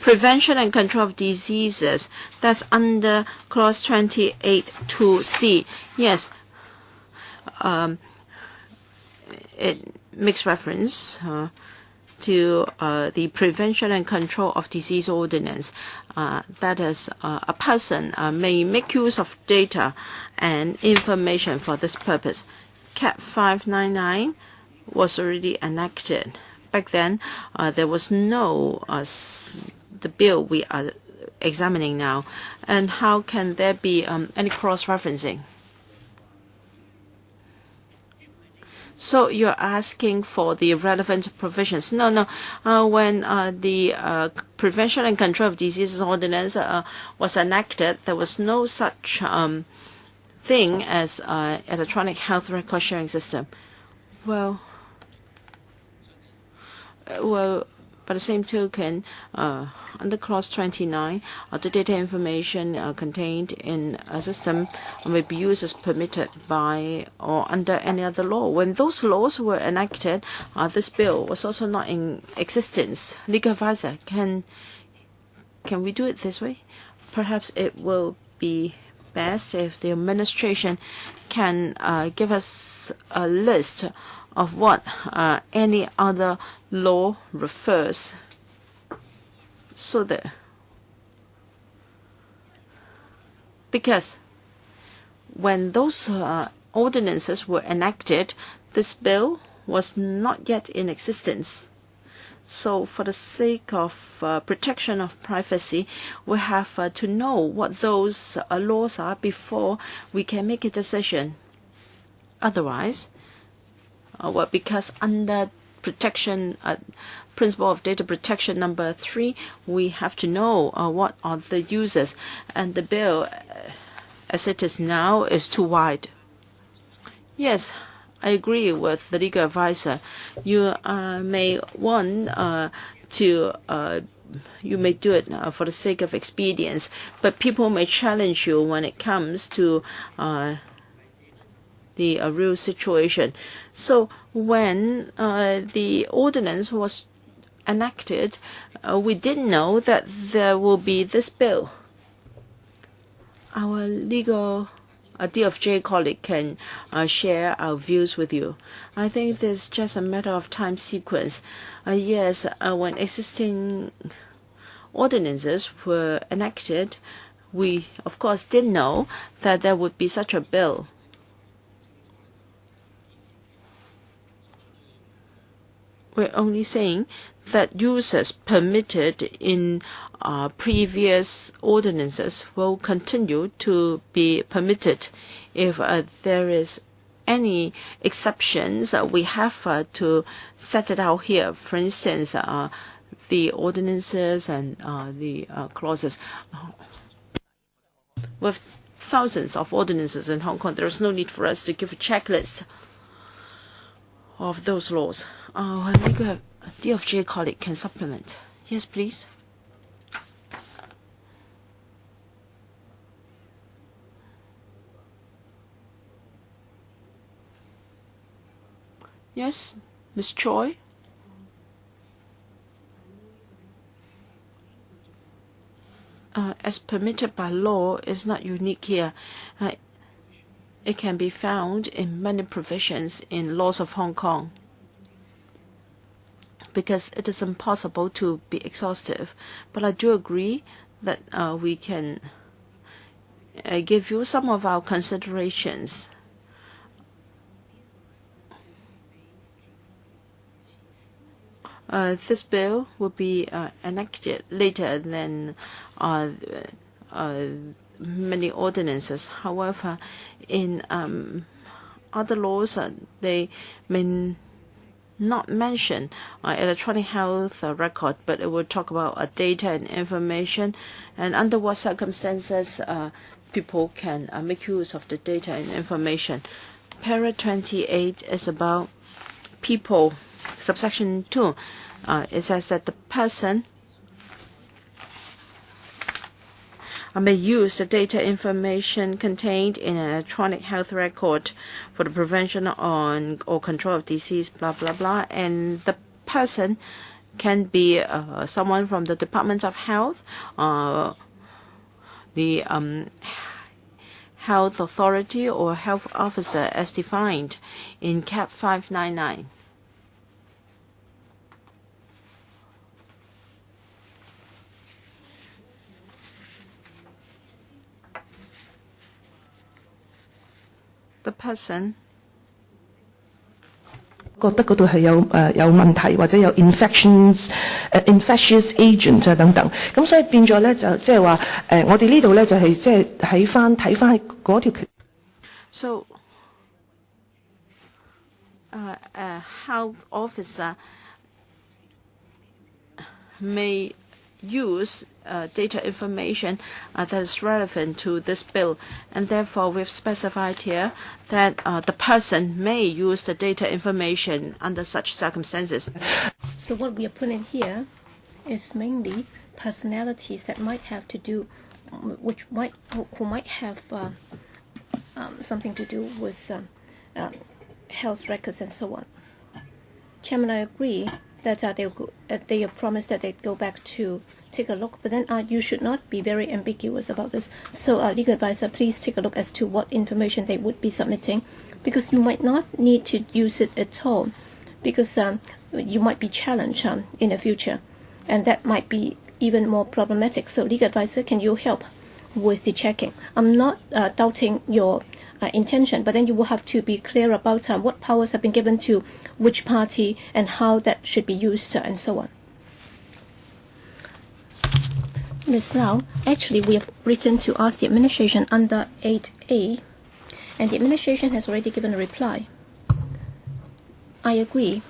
Prevention and control of diseases. That's under clause 28 2C. Yes, it makes reference to the Prevention and Control of Disease Ordinance. That is, a person may make use of data and information for this purpose. Cap 599 was already enacted. Back then, there was no the bill we are examining now. And how can there be any cross-referencing? So you're asking for the relevant provisions. No. When the Prevention and Control of Diseases Ordinance was enacted, there was no such thing as electronic health record sharing system. Well, by the same token, under clause 29, the data information contained in a system may be used as permitted by or under any other law. When those laws were enacted, this bill was also not in existence. Legal advisor, can we do it this way? Perhaps it will be best if the administration can give us a list of what any other law refers, so that because when those ordinances were enacted, this bill was not yet in existence. So for the sake of protection of privacy, we have to know what those laws are before we can make a decision. Otherwise, because under protection principle of data protection number 3, we have to know what are the users, and the bill as it is now is too wide. Yes, I agree with the legal advisor. You may want you may do it for the sake of expedience, but people may challenge you when it comes to the real situation. So when the ordinance was enacted, we didn't know that there will be this bill. Our legal DFJ colleague can share our views with you. I think there's just a matter of time sequence. Yes, when existing ordinances were enacted, we of course didn't know that there would be such a bill. We're only saying that users permitted in previous ordinances will continue to be permitted. If there is any exceptions, we have to set it out here. For instance, the ordinances and the clauses. With thousands of ordinances in Hong Kong, there is no need for us to give a checklist of those laws. Our legal DFJ colleague can supplement. Yes, please. Yes, Ms. Choi. As permitted by law is not unique here. It can be found in many provisions in laws of Hong Kong, because it is impossible to be exhaustive. But I do agree that we can give you some of our considerations. This bill will be enacted later than many ordinances. However, in other laws, they may not mention electronic health record, but it will talk about data and information, and under what circumstances people can make use of the data and information. Para 28 is about people. Subsection 2, it says that the person may use the data information contained in an electronic health record for the prevention on or control of disease, blah, blah, blah. And the person can be someone from the Department of Health, the health authority or health officer as defined in CAP 599. The person 覺得嗰度係有問題或者有 infectious agent 等等，咁所以變咗咧就即係話我哋呢度咧就係即係睇翻嗰條。So, a health officer may use data information that is relevant to this bill, and therefore we've specified here that the person may use the data information under such circumstances. So what we are putting here is mainly personalities that might have to do, who might have something to do with health records and so on. Chairman, I agree that they promised that they'd go back to take a look, but then you should not be very ambiguous about this. So legal advisor, please take a look as to what information they would be submitting, because you might not need to use it at all, because you might be challenged in the future, and that might be even more problematic. So legal advisor, can you help with the checking? I'm not doubting your intention, but then you will have to be clear about what powers have been given to which party and how that should be used and so on. Ms. Lau, actually we have written to ask the administration under 8A, and the administration has already given a reply. I agree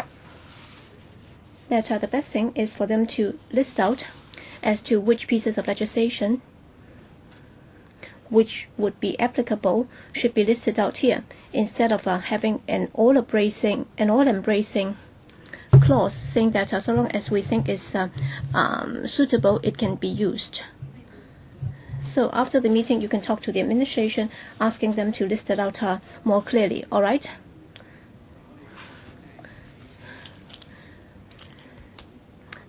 that the best thing is for them to list out as to which pieces of legislation which would be applicable should be listed out here, instead of having an all-embracing clause saying that so long as we think is suitable, it can be used. So after the meeting, you can talk to the administration, asking them to list it out more clearly. All right?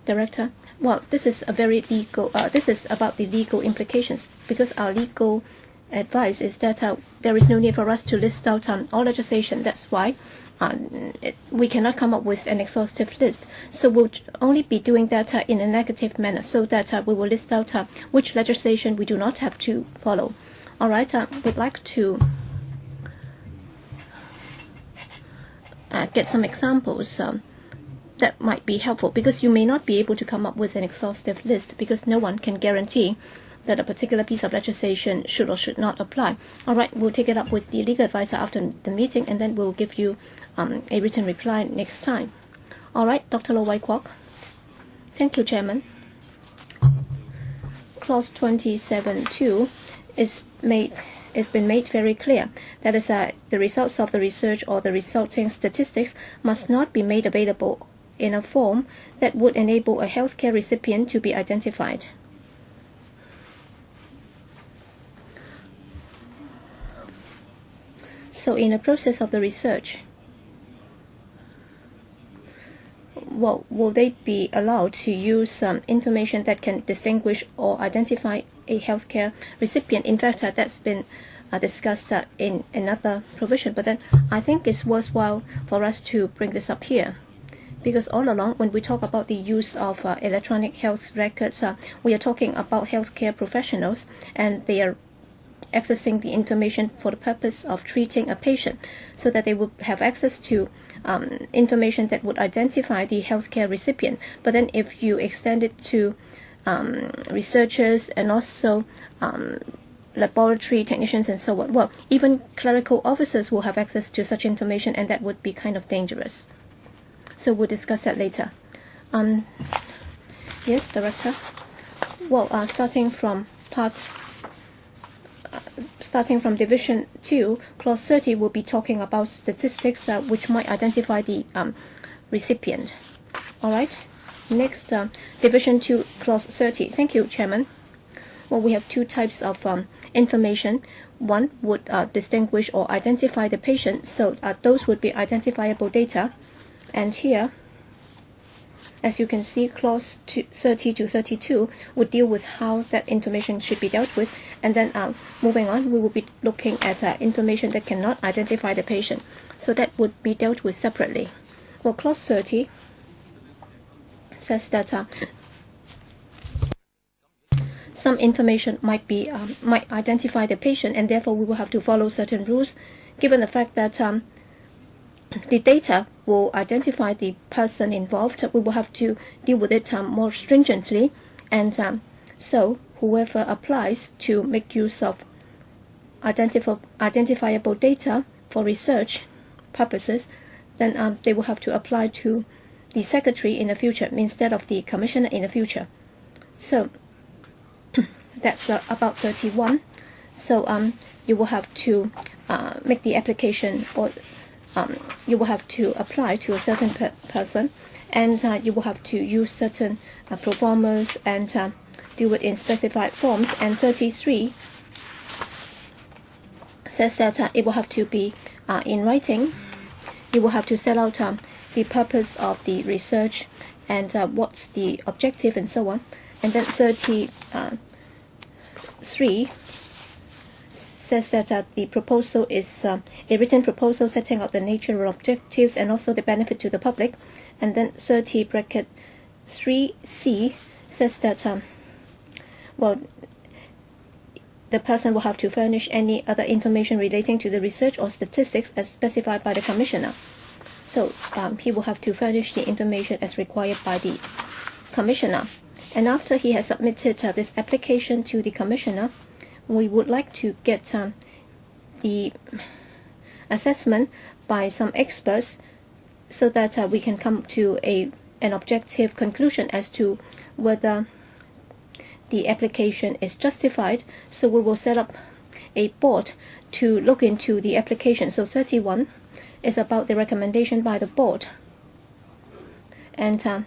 Director, well, this is a very legal. This is about the legal implications, because our legal advice is that there is no need for us to list out all legislation. That's why we cannot come up with an exhaustive list. So we'll only be doing that in a negative manner, so that we will list out which legislation we do not have to follow. All right, we'd like to get some examples that might be helpful, because you may not be able to come up with an exhaustive list, because no one can guarantee that a particular piece of legislation should or should not apply. All right, we'll take it up with the legal advisor after the meeting, and then we'll give you a written reply next time. All right, Dr. Lo Wai Kwok. Thank you, Chairman. Clause 27.2 is been made very clear. That is, the results of the research or the resulting statistics must not be made available in a form that would enable a healthcare recipient to be identified. So in the process of the research, well, will they be allowed to use information that can distinguish or identify a healthcare recipient? In fact, that's been discussed in another provision, but then I think it's worthwhile for us to bring this up here. Because all along, when we talk about the use of electronic health records, we are talking about healthcare professionals, and they are accessing the information for the purpose of treating a patient, so that they would have access to information that would identify the healthcare recipient. But then if you extend it to researchers and also laboratory technicians and so on. Well, even clerical officers will have access to such information, and that would be kind of dangerous. So we'll discuss that later. Yes, Director. Well, starting from Division 2, Clause 30 will be talking about statistics which might identify the recipient. All right. Next, Division 2, Clause 30. Thank you, Chairman. Well, we have two types of information. One would distinguish or identify the patient, so those would be identifiable data. And here, as you can see, Clause 30 to 32 would deal with how that information should be dealt with. And then moving on, we will be looking at information that cannot identify the patient. So that would be dealt with separately. Well, Clause 30 says that some information might identify the patient, and therefore we will have to follow certain rules, given the fact that the data will identify the person involved. We will have to deal with it more stringently, and so whoever applies to make use of identifiable data for research purposes, then they will have to apply to the Secretary in the future instead of the Commissioner in the future. So that's about 31. So you will have to make the application, or you will have to apply to a certain person, and you will have to use certain proformas and do it in specified forms. And 33 says that it will have to be in writing. You will have to set out the purpose of the research and what's the objective and so on. And then 33 says that the proposal is a written proposal setting out the nature and objectives and also the benefit to the public. And then 30 bracket 3C says that well, the person will have to furnish any other information relating to the research or statistics as specified by the Commissioner. So he will have to furnish the information as required by the Commissioner. And after he has submitted this application to the Commissioner, we would like to get the assessment by some experts so that we can come to an objective conclusion as to whether the application is justified. So we will set up a board to look into the application. So 31 is about the recommendation by the board. And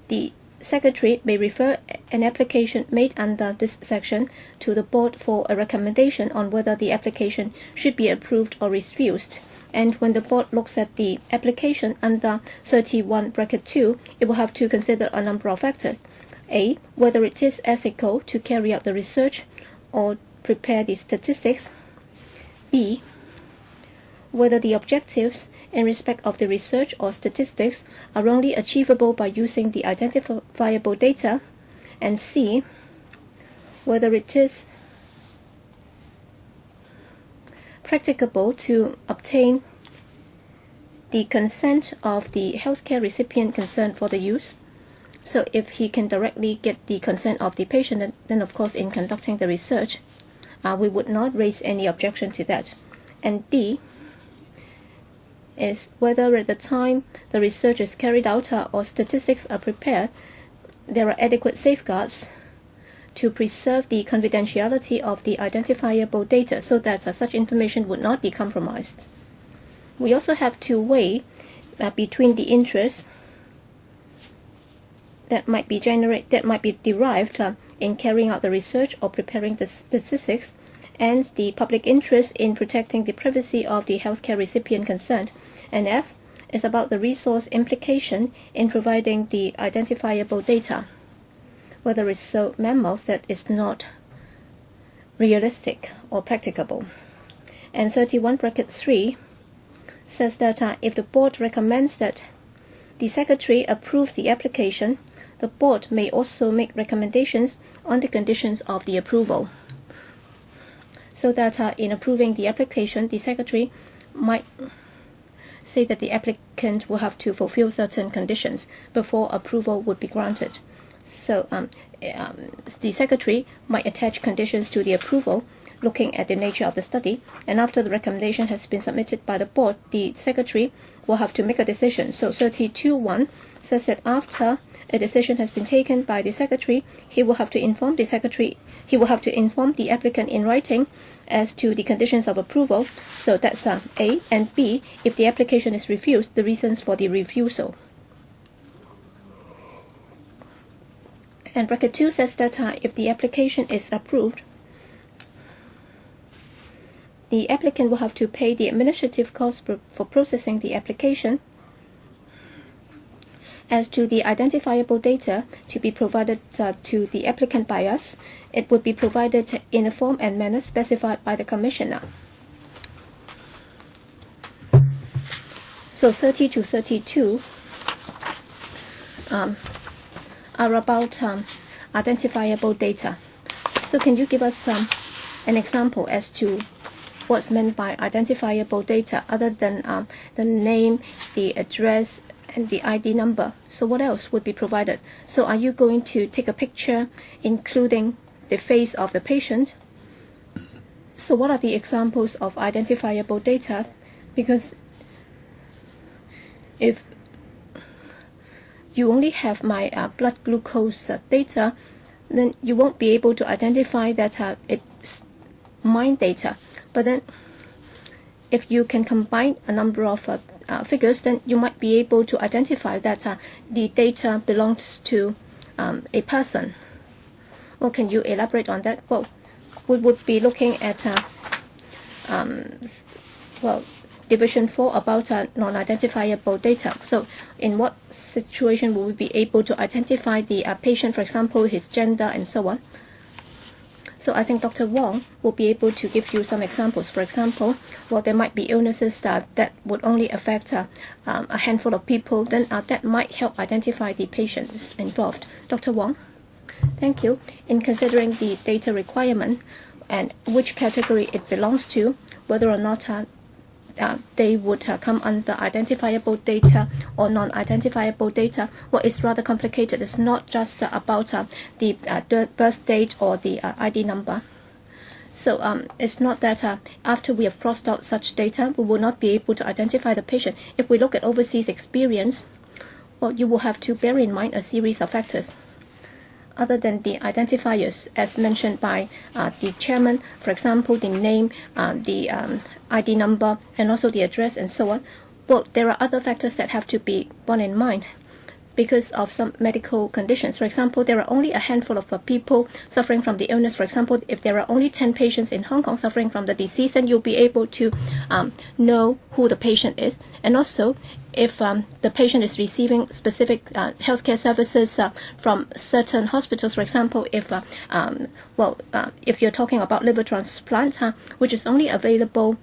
the Secretary may refer an application made under this section to the board for a recommendation on whether the application should be approved or refused. And when the board looks at the application under 31 bracket 2, it will have to consider a number of factors. A, whether it is ethical to carry out the research or prepare the statistics. B, whether the objectives in respect of the research or statistics are only achievable by using the identifiable data. And C, whether it is practicable to obtain the consent of the healthcare recipient concerned for the use. So if he can directly get the consent of the patient, then of course in conducting the research, we would not raise any objection to that. And D is whether at the time the research is carried out or statistics are prepared, there are adequate safeguards to preserve the confidentiality of the identifiable data so that such information would not be compromised. We also have to weigh between the interests that might be derived in carrying out the research or preparing the statistics, and the public interest in protecting the privacy of the healthcare recipient concerned. And F is about the resource implication in providing the identifiable data, whether it's so mammoth that it's not realistic or practicable. And 31 bracket 3 says that if the board recommends that the Secretary approve the application, the board may also make recommendations on the conditions of the approval. So that in approving the application, the Secretary might say that the applicant will have to fulfill certain conditions before approval would be granted. So the Secretary might attach conditions to the approval looking at the nature of the study. And after the recommendation has been submitted by the board, the secretary will have to make a decision. So 32(1) says that after a decision has been taken by the secretary, he will have to inform the applicant in writing as to the conditions of approval. So that's A, and B, if the application is refused, the reasons for the refusal. And bracket 2 says that if the application is approved, the applicant will have to pay the administrative cost for processing the application. As to the identifiable data to be provided to the applicant by us, it would be provided in a form and manner specified by the Commissioner. So 30 to 32 are about identifiable data. So can you give us an example as to what's meant by identifiable data other than the name, the address, and the ID number? So what else would be provided? So are you going to take a picture including the face of the patient? So what are the examples of identifiable data? Because if you only have my blood glucose data, then you won't be able to identify that it's mine data. But then if you can combine a number of figures, then you might be able to identify that the data belongs to a person. Or can you elaborate on that? Well, we would be looking at Division 4 about non-identifiable data. So in what situation will we be able to identify the patient, for example, his gender and so on? So I think Dr. Wong will be able to give you some examples. For example, well, there might be illnesses that would only affect a handful of people. Then that might help identify the patients involved. Dr. Wong? Thank you. In considering the data requirement and which category it belongs to, whether or not they would come under identifiable data or non-identifiable data, well, it's rather complicated. It's not just about the birth date or the ID number. So it's not that after we have crossed out such data, we will not be able to identify the patient. If we look at overseas experience, well, you will have to bear in mind a series of factors other than the identifiers as mentioned by the chairman, for example, the name, the ID number, and also the address and so on. Well, there are other factors that have to be borne in mind because of some medical conditions. For example, there are only a handful of people suffering from the illness. For example, if there are only 10 patients in Hong Kong suffering from the disease, then you'll be able to know who the patient is. And also, if the patient is receiving specific healthcare services from certain hospitals, for example, if you're talking about liver transplant, which is only available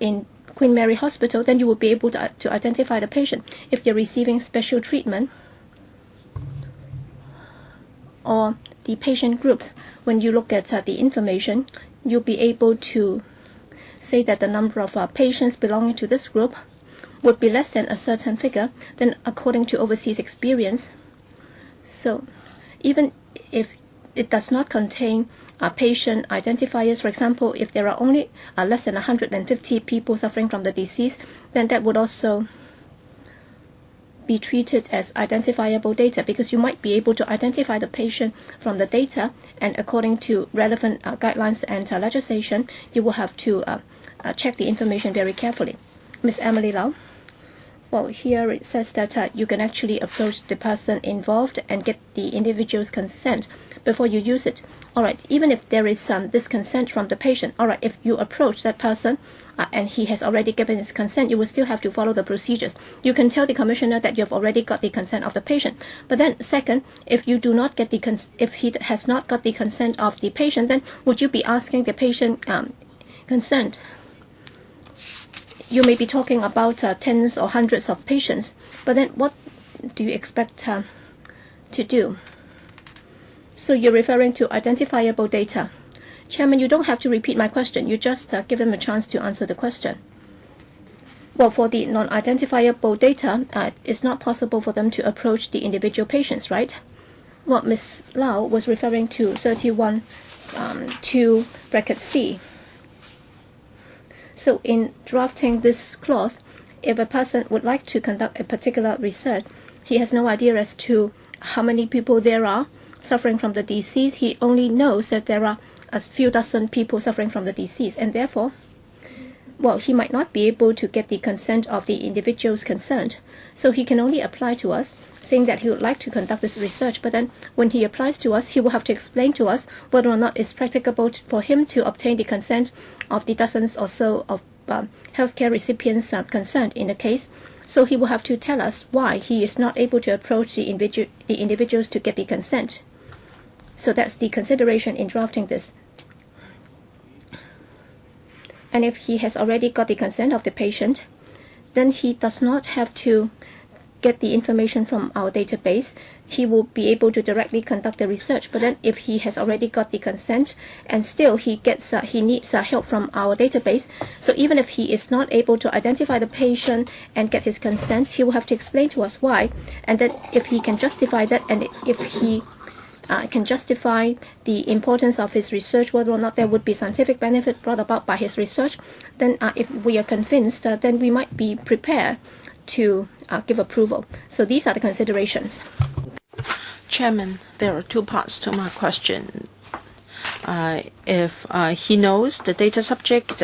in Queen Mary Hospital, then you will be able to identify the patient. If you're receiving special treatment or the patient groups, when you look at the information, you'll be able to say that the number of patients belonging to this group would be less than a certain figure, then according to overseas experience. So even if it does not contain patient identifiers, for example, if there are only less than 150 people suffering from the disease, then that would also be treated as identifiable data, because you might be able to identify the patient from the data, and according to relevant guidelines and legislation, you will have to check the information very carefully. Ms. Emily Lau? Well, here it says that you can actually approach the person involved and get the individual's consent before you use it. All right, even if there is this consent from the patient, all right, if you approach that person and he has already given his consent, you will still have to follow the procedures. You can tell the commissioner that you have already got the consent of the patient. But then, second, if you do not get the if he has not got the consent of the patient, then would you be asking the patient consent? You may be talking about tens or hundreds of patients, but then what do you expect to do? So you're referring to identifiable data. Chairman, you don't have to repeat my question. You just give him a chance to answer the question. Well, for the non-identifiable data, it's not possible for them to approach the individual patients, right? What Ms. Lau was referring to 31(2) bracket C. So in drafting this clause, if a person would like to conduct a particular research, he has no idea as to how many people there are suffering from the disease. He only knows that there are a few dozen people suffering from the disease, and therefore, well, he might not be able to get the consent of the individuals concerned. So he can only apply to us saying that he would like to conduct this research, but then when he applies to us, he will have to explain to us whether or not it's practicable for him to obtain the consent of the dozens or so of healthcare recipients concerned in the case. So he will have to tell us why he is not able to approach the individuals to get the consent. So that's the consideration in drafting this. And if he has already got the consent of the patient, then he does not have to get the information from our database. He will be able to directly conduct the research. But then if he has already got the consent and still he needs help from our database, so even if he is not able to identify the patient and get his consent, he will have to explain to us why. And then if he can justify that, and if he can justify the importance of his research, whether or not there would be scientific benefit brought about by his research, then if we are convinced, then we might be prepared to give approval. So these are the considerations. Chairman, there are two parts to my question. If he knows the data subject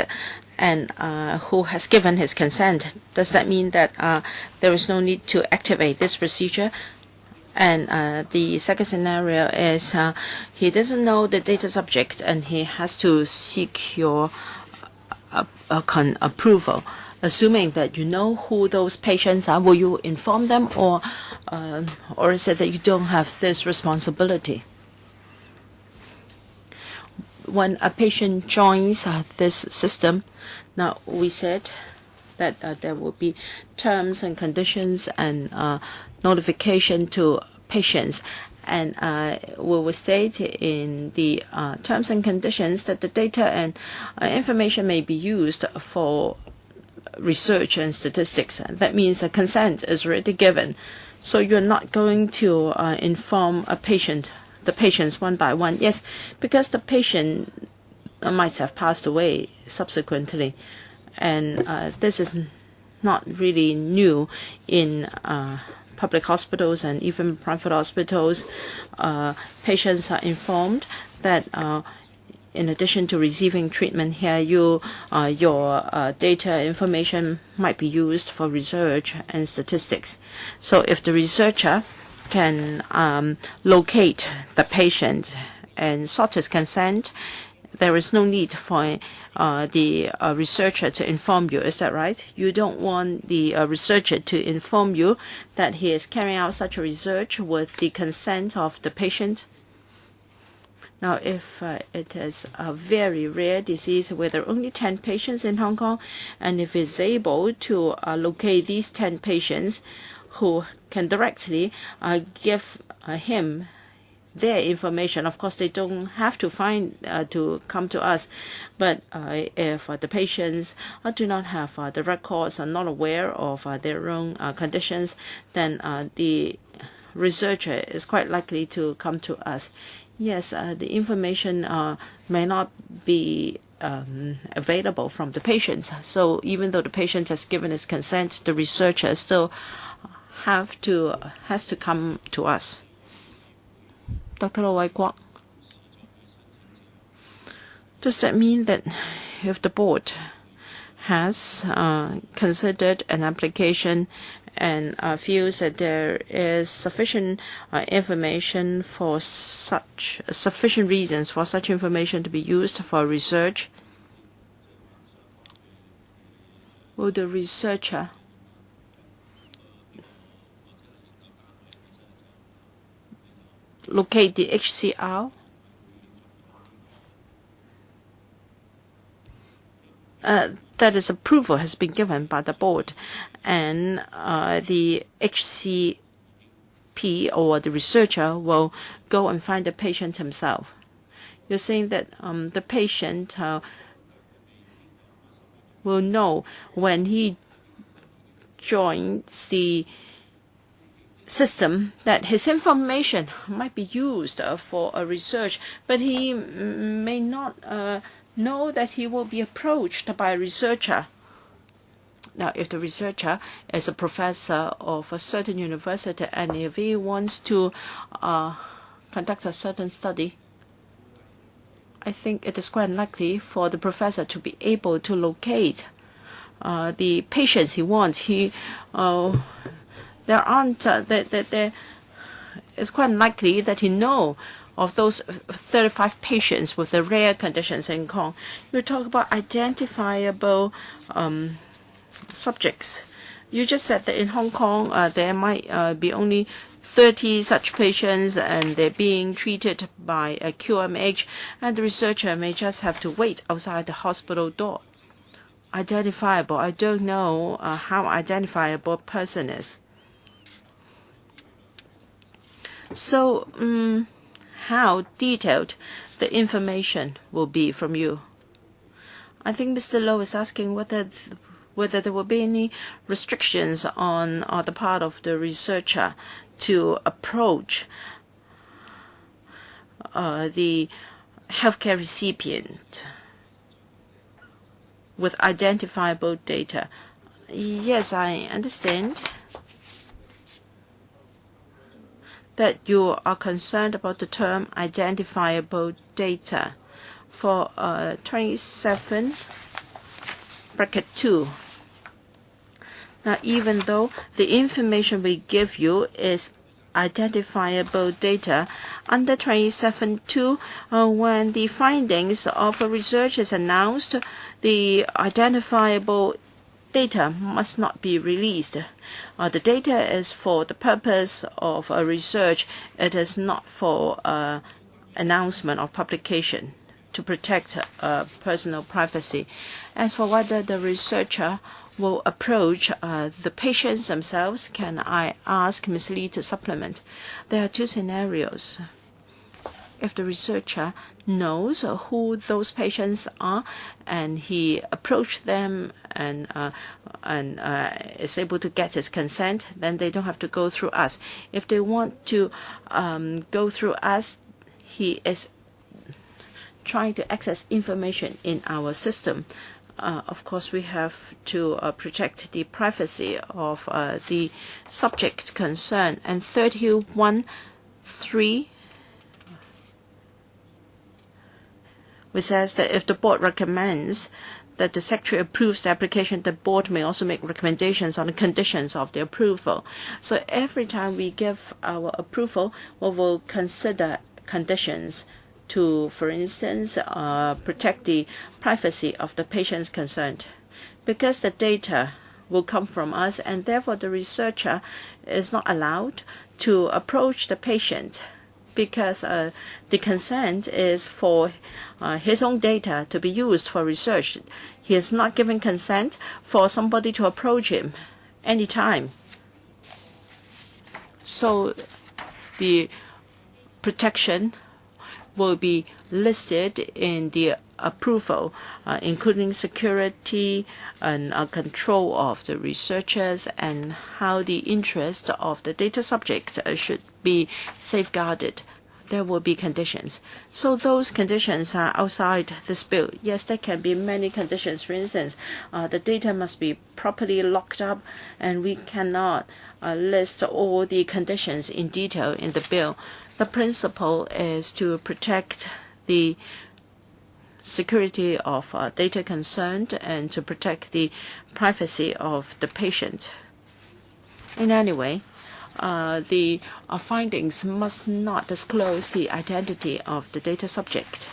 and who has given his consent, does that mean that there is no need to activate this procedure? And the second scenario is he doesn't know the data subject and he has to seek your approval. Assuming that you know who those patients are, will you inform them, or is it that you don't have this responsibility? When a patient joins this system, now we said that there will be terms and conditions and notification to patients, and we will state in the terms and conditions that the data and information may be used for research and statistics. That means a consent is already given. So you're not going to inform the patients one by one. Yes, because the patient might have passed away subsequently, and this is not really new in public hospitals and even private hospitals. Patients are informed that in addition to receiving treatment here, your data information might be used for research and statistics. So if the researcher can locate the patient and sought his consent, there is no need for the researcher to inform you. Is that right? You don't want the researcher to inform you that he is carrying out such a research with the consent of the patient? Now, if it is a very rare disease where there are only 10 patients in Hong Kong, and if it's able to locate these 10 patients who can directly give him their information, of course they don't have to to come to us, but if the patients do not have the records, are not aware of their own conditions, then the researcher is quite likely to come to us. Yes, the information may not be available from the patient. So even though the patient has given his consent, the researcher still has to come to us. Dr. Lo Wai Kwok, does that mean that if the board has considered an application and feels that there is sufficient information for sufficient reasons for such information to be used for research, will the researcher locate the HCR? That is, approval has been given by the board, and the HCP or the researcher will go and find the patient himself. You're saying that the patient will know when he joins the system that his information might be used for a research, but he may not know that he will be approached by a researcher. Now, if the researcher is a professor of a certain university and if he wants to conduct a certain study, I think it is quite likely for the professor to be able to locate the patients he wants. It's quite likely that he know of those 35 patients with the rare conditions in Hong Kong. You talk about identifiable subjects. You just said that in Hong Kong there might be only 30 such patients and they're being treated by a QMH, and the researcher may just have to wait outside the hospital door. Identifiable. I don't know how identifiable a person is. So, how detailed the information will be from you? I think Mr. Low is asking whether there will be any restrictions on the part of the researcher to approach the healthcare recipient with identifiable data. Yes, I understand that you are concerned about the term identifiable data. For 27(2). Now, even though the information we give you is identifiable data, under 27(2), when the findings of a research is announced, the identifiable data must not be released. The data is for the purpose of a research. It is not for announcement or publication to protect personal privacy. As for whether the researcher will approach the patients themselves, can I ask Ms. Lee to supplement? There are two scenarios. If the researcher knows who those patients are and he approached them and is able to get his consent, then they don't have to go through us. If they want to go through us, he is trying to access information in our system. Of course, we have to protect the privacy of the subject concerned. And 31(3), which says that if the board recommends that the secretary approves the application, the board may also make recommendations on the conditions of the approval. So every time we give our approval, we will consider conditions to, for instance, protect the privacy of the patients concerned. Because the data will come from us, and therefore the researcher is not allowed to approach the patient, because the consent is for his own data to be used for research. He is not giving consent for somebody to approach him anytime. So the protection will be listed in the approval, including security and control of the researchers and how the interest of the data subject should be safeguarded. There will be conditions. So those conditions are outside this bill. Yes, there can be many conditions. For instance, the data must be properly locked up, and we cannot list all the conditions in detail in the bill. The principle is to protect the security of data concerned and to protect the privacy of the patient. In any way, the findings must not disclose the identity of the data subject.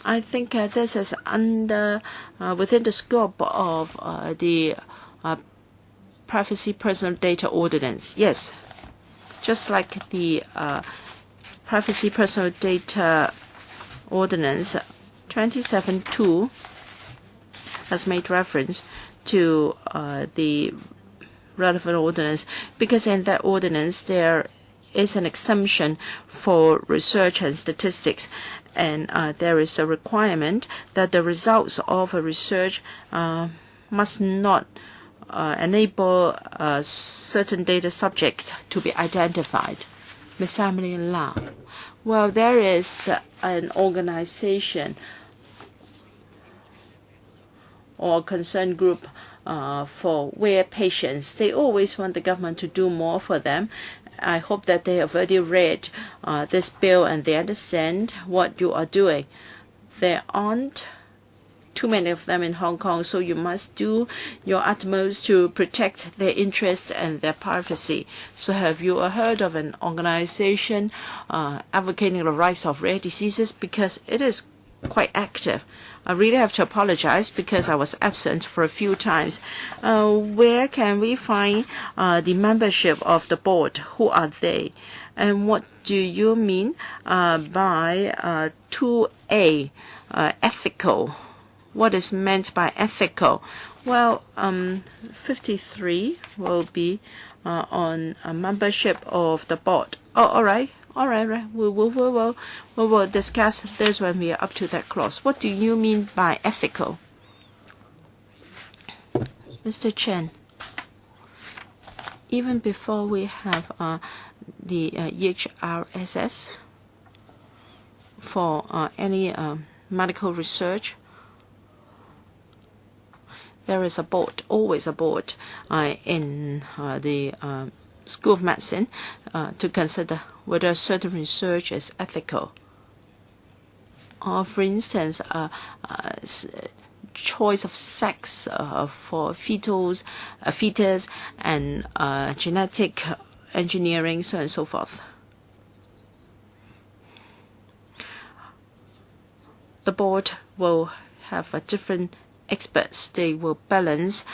I think this is within the scope of the Privacy Personal Data Ordinance. Yes, just like the Privacy Personal Data Ordinance 27(2) has made reference to the relevant ordinance, because in that ordinance there is an exemption for research and statistics, and there is a requirement that the results of a research must not enable a certain data subject to be identified. Ms. Emily Lau, Well, there is an organization or concerned group for where patients, they always want the government to do more for them. I hope that they have already read this bill and they understand what you are doing. There aren't too many of them in Hong Kong, so you must do your utmost to protect their interests and their privacy. So have you heard of an organization advocating the rights of rare diseases? Because it is quite active. I really have to apologize because I was absent for a few times. Where can we find the membership of the board? Who are they? And what do you mean by 2A, ethical? What is meant by ethical? Well, 53 will be on a membership of the board. Oh, all right. All right. We will discuss this when we are up to that clause. What do you mean by ethical? Mr. Chen, even before we have the EHRSS for any medical research, there is a board, always a board in the School of Medicine to consider whether a certain research is ethical. For instance, choice of sex for fetus and genetic engineering, so on and so forth. The board will have different experts. They will balance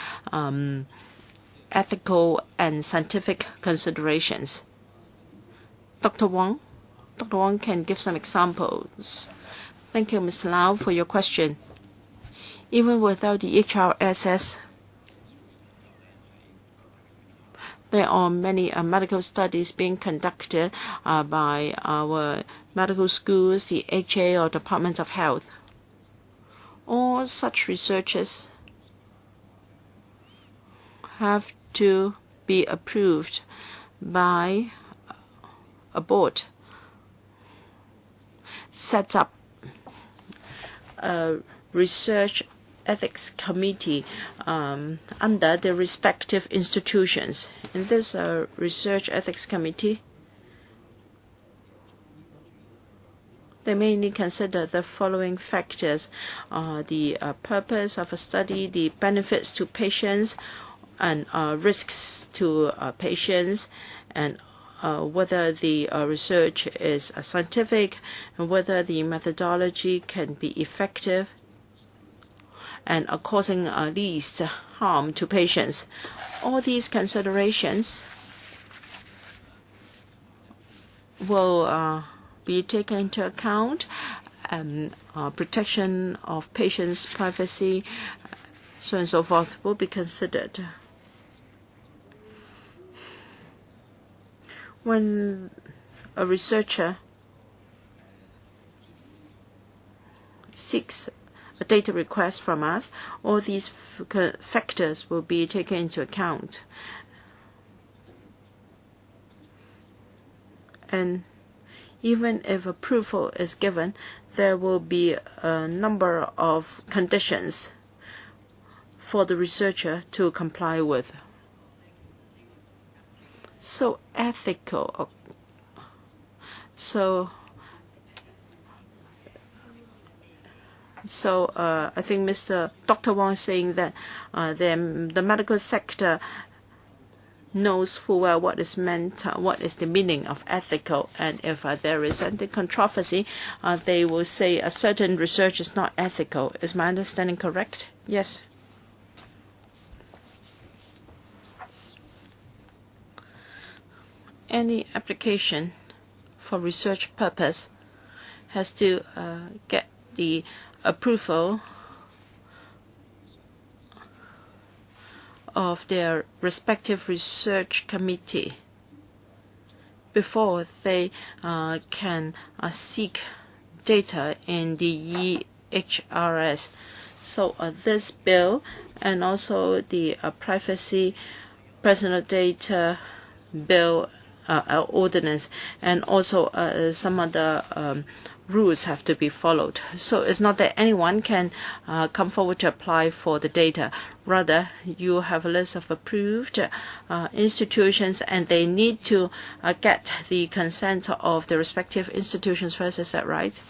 ethical and scientific considerations. Dr. Wong can give some examples. Thank you, Ms. Lau, for your question. Even without the HRSS, there are many medical studies being conducted by our medical schools, the HA or Department of Health. All such researches have to be approved by a board set up a research ethics committee under the respective institutions. In this research ethics committee, they mainly consider the following factors: the purpose of a study, the benefits to patients, and risks to patients, and whether the research is scientific, and whether the methodology can be effective, and causing least harm to patients. All these considerations will be taken into account, and protection of patients' privacy, so on and so forth, will be considered. When a researcher seeks a data request from us, all these factors will be taken into account. And even if approval is given, there will be a number of conditions for the researcher to comply with. So ethical. So I think Dr. Wong is saying that the medical sector knows full well what is meant, what is the meaning of ethical, and if there is any controversy, they will say a certain research is not ethical. Is my understanding correct? Yes. Any application for research purpose has to get the approval of their respective research committee before they can seek data in the EHRS. So this bill and also the privacy personal data bill ordinance, and also some other rules have to be followed. So it's not that anyone can come forward to apply for the data. Rather, you have a list of approved institutions, and they need to get the consent of the respective institutions first. Is that right?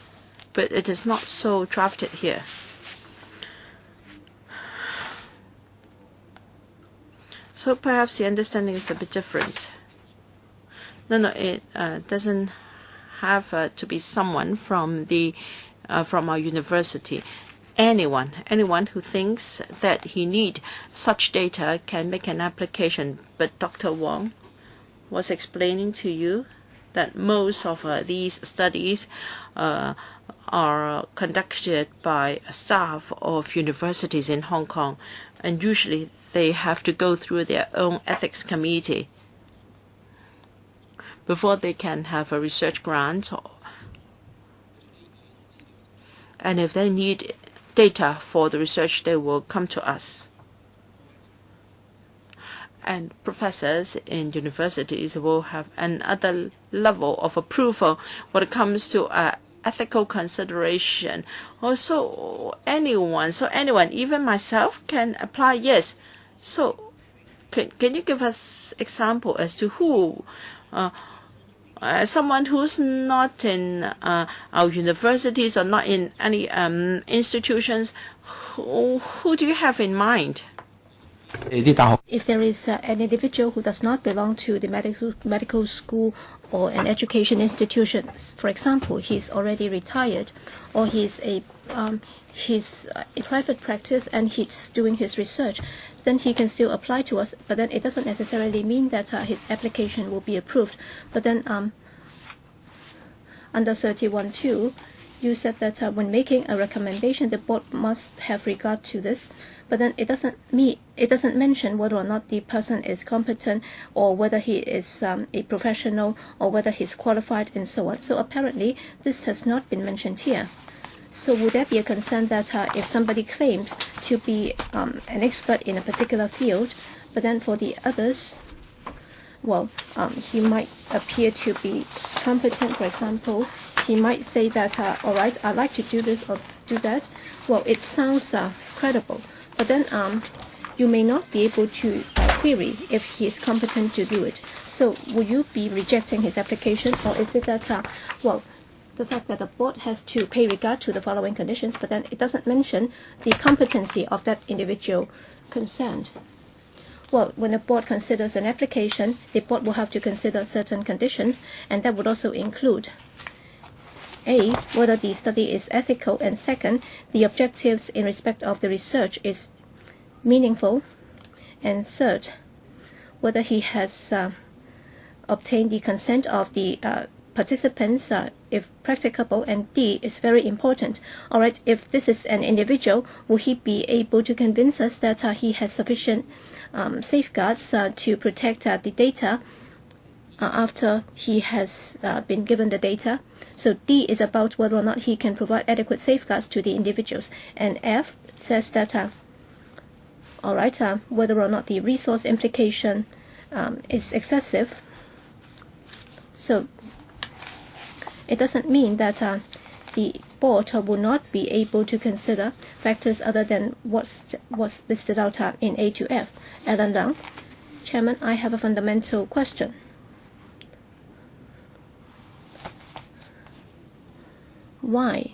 But it is not so drafted here. So perhaps the understanding is a bit different. No, it doesn't have to be someone from our university. Anyone who thinks that he need such data can make an application. But Dr. Wong was explaining to you that most of these studies are conducted by staff of universities in Hong Kong, and usually they have to go through their own ethics committee before they can have a research grant. And if they need data for the research, they will come to us. And professors in universities will have another level of approval when it comes to ethical consideration. Also, anyone, even myself, can apply. Yes. So, can you give us example as to who? Someone who's not in our universities or not in any institutions, who do you have in mind? If there is an individual who does not belong to the medical school or an education institution, for example, he's already retired, or he's a private practice and he's doing his research, then he can still apply to us. But then it doesn't necessarily mean that his application will be approved. But then under 31(2), you said that when making a recommendation, the board must have regard to this. But then it doesn't mention whether or not the person is competent, or whether he is a professional, or whether he's qualified, and so on. So apparently this has not been mentioned here. So would there be a concern that if somebody claims to be an expert in a particular field, but then for the others, well, he might appear to be competent, for example, he might say that, all right, I'd like to do this or do that. Well, it sounds credible, but then you may not be able to query if he is competent to do it. So will you be rejecting his application, or is it that, well, the fact that the board has to pay regard to the following conditions, but then it doesn't mention the competency of that individual concerned? Well, when the board considers an application, the board will have to consider certain conditions, and that would also include A, whether the study is ethical, and second, the objectives in respect of the research is meaningful, and third, whether he has obtained the consent of the participants, if practicable, and D is very important. All right, if this is an individual, will he be able to convince us that he has sufficient safeguards to protect the data after he has been given the data? So D is about whether or not he can provide adequate safeguards to the individuals, and F says that all right, whether or not the resource implication is excessive. So it doesn't mean that the board will not be able to consider factors other than what's listed out in A to F. Alan Leung. Chairman, I have a fundamental question. Why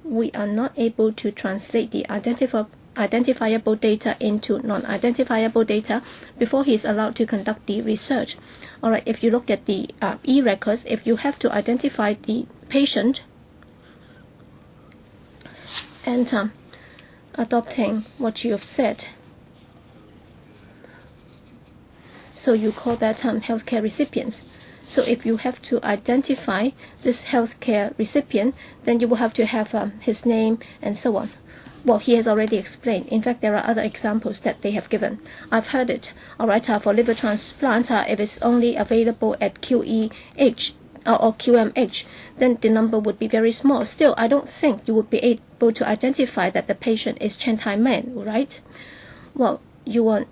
we are not able to translate the identifiable data into non-identifiable data before he is allowed to conduct the research? All right, if you look at the e-records, if you have to identify the patient and adopting what you have said, so you call that healthcare recipients. So if you have to identify this healthcare recipient, then you will have to have his name and so on. Well, he has already explained. In fact, there are other examples that they have given. I've heard it. All right, for liver transplant, if it's only available at QEH or QMH, then the number would be very small. Still, I don't think you would be able to identify that the patient is Chen Tai Man, right? Well, you want...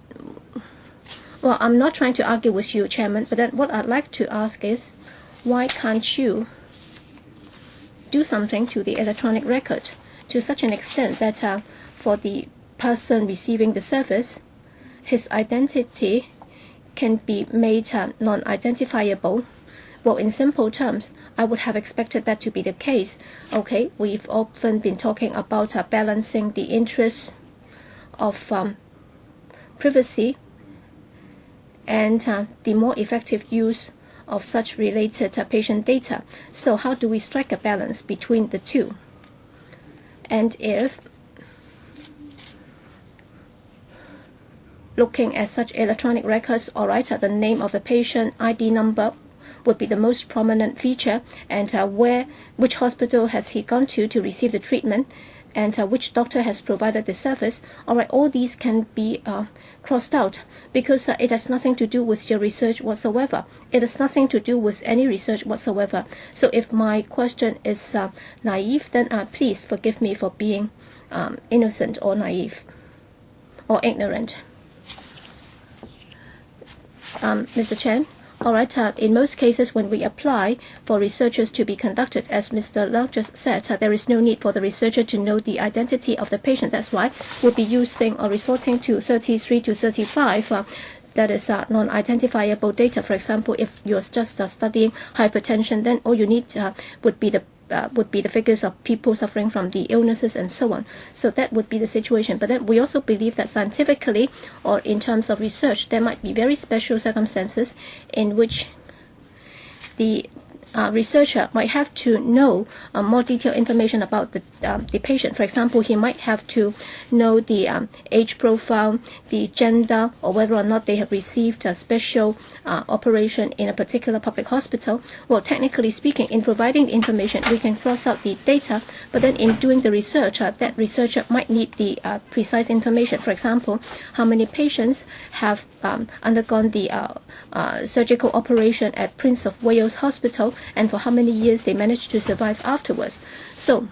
Well, I'm not trying to argue with you, Chairman, but then what I'd like to ask is, why can't you do something to the electronic record to such an extent that for the person receiving the service, his identity can be made non-identifiable? Well, in simple terms, I would have expected that to be the case. Okay, we've often been talking about balancing the interests of privacy and the more effective use of such related patient data. So how do we strike a balance between the two? And if looking at such electronic records, all right, the name of the patient, ID number would be the most prominent feature, and which hospital has he gone to receive the treatment, and which doctor has provided the service. All right, all these can be crossed out because it has nothing to do with your research whatsoever. It has nothing to do with any research whatsoever. So if my question is naive, then please forgive me for being innocent or naive or ignorant. Mr. Chen? All right, in most cases when we apply for researchers to be conducted, as Mr. Leung just said, there is no need for the researcher to know the identity of the patient. That's why we'll be using or resorting to 33 to 35, that is non-identifiable data. For example, if you're just studying hypertension, then all you need would be the figures of people suffering from the illnesses and so on. So that would be the situation. But then we also believe that scientifically or in terms of research, there might be very special circumstances in which the researcher might have to know more detailed information about the patient. For example, he might have to know the age profile, the gender, or whether or not they have received a special operation in a particular public hospital. Well, technically speaking, in providing the information, we can cross out the data, but then in doing the research, that researcher might need the precise information. For example, how many patients have undergone the surgical operation at Prince of Wales Hospital, and for how many years they managed to survive afterwards. So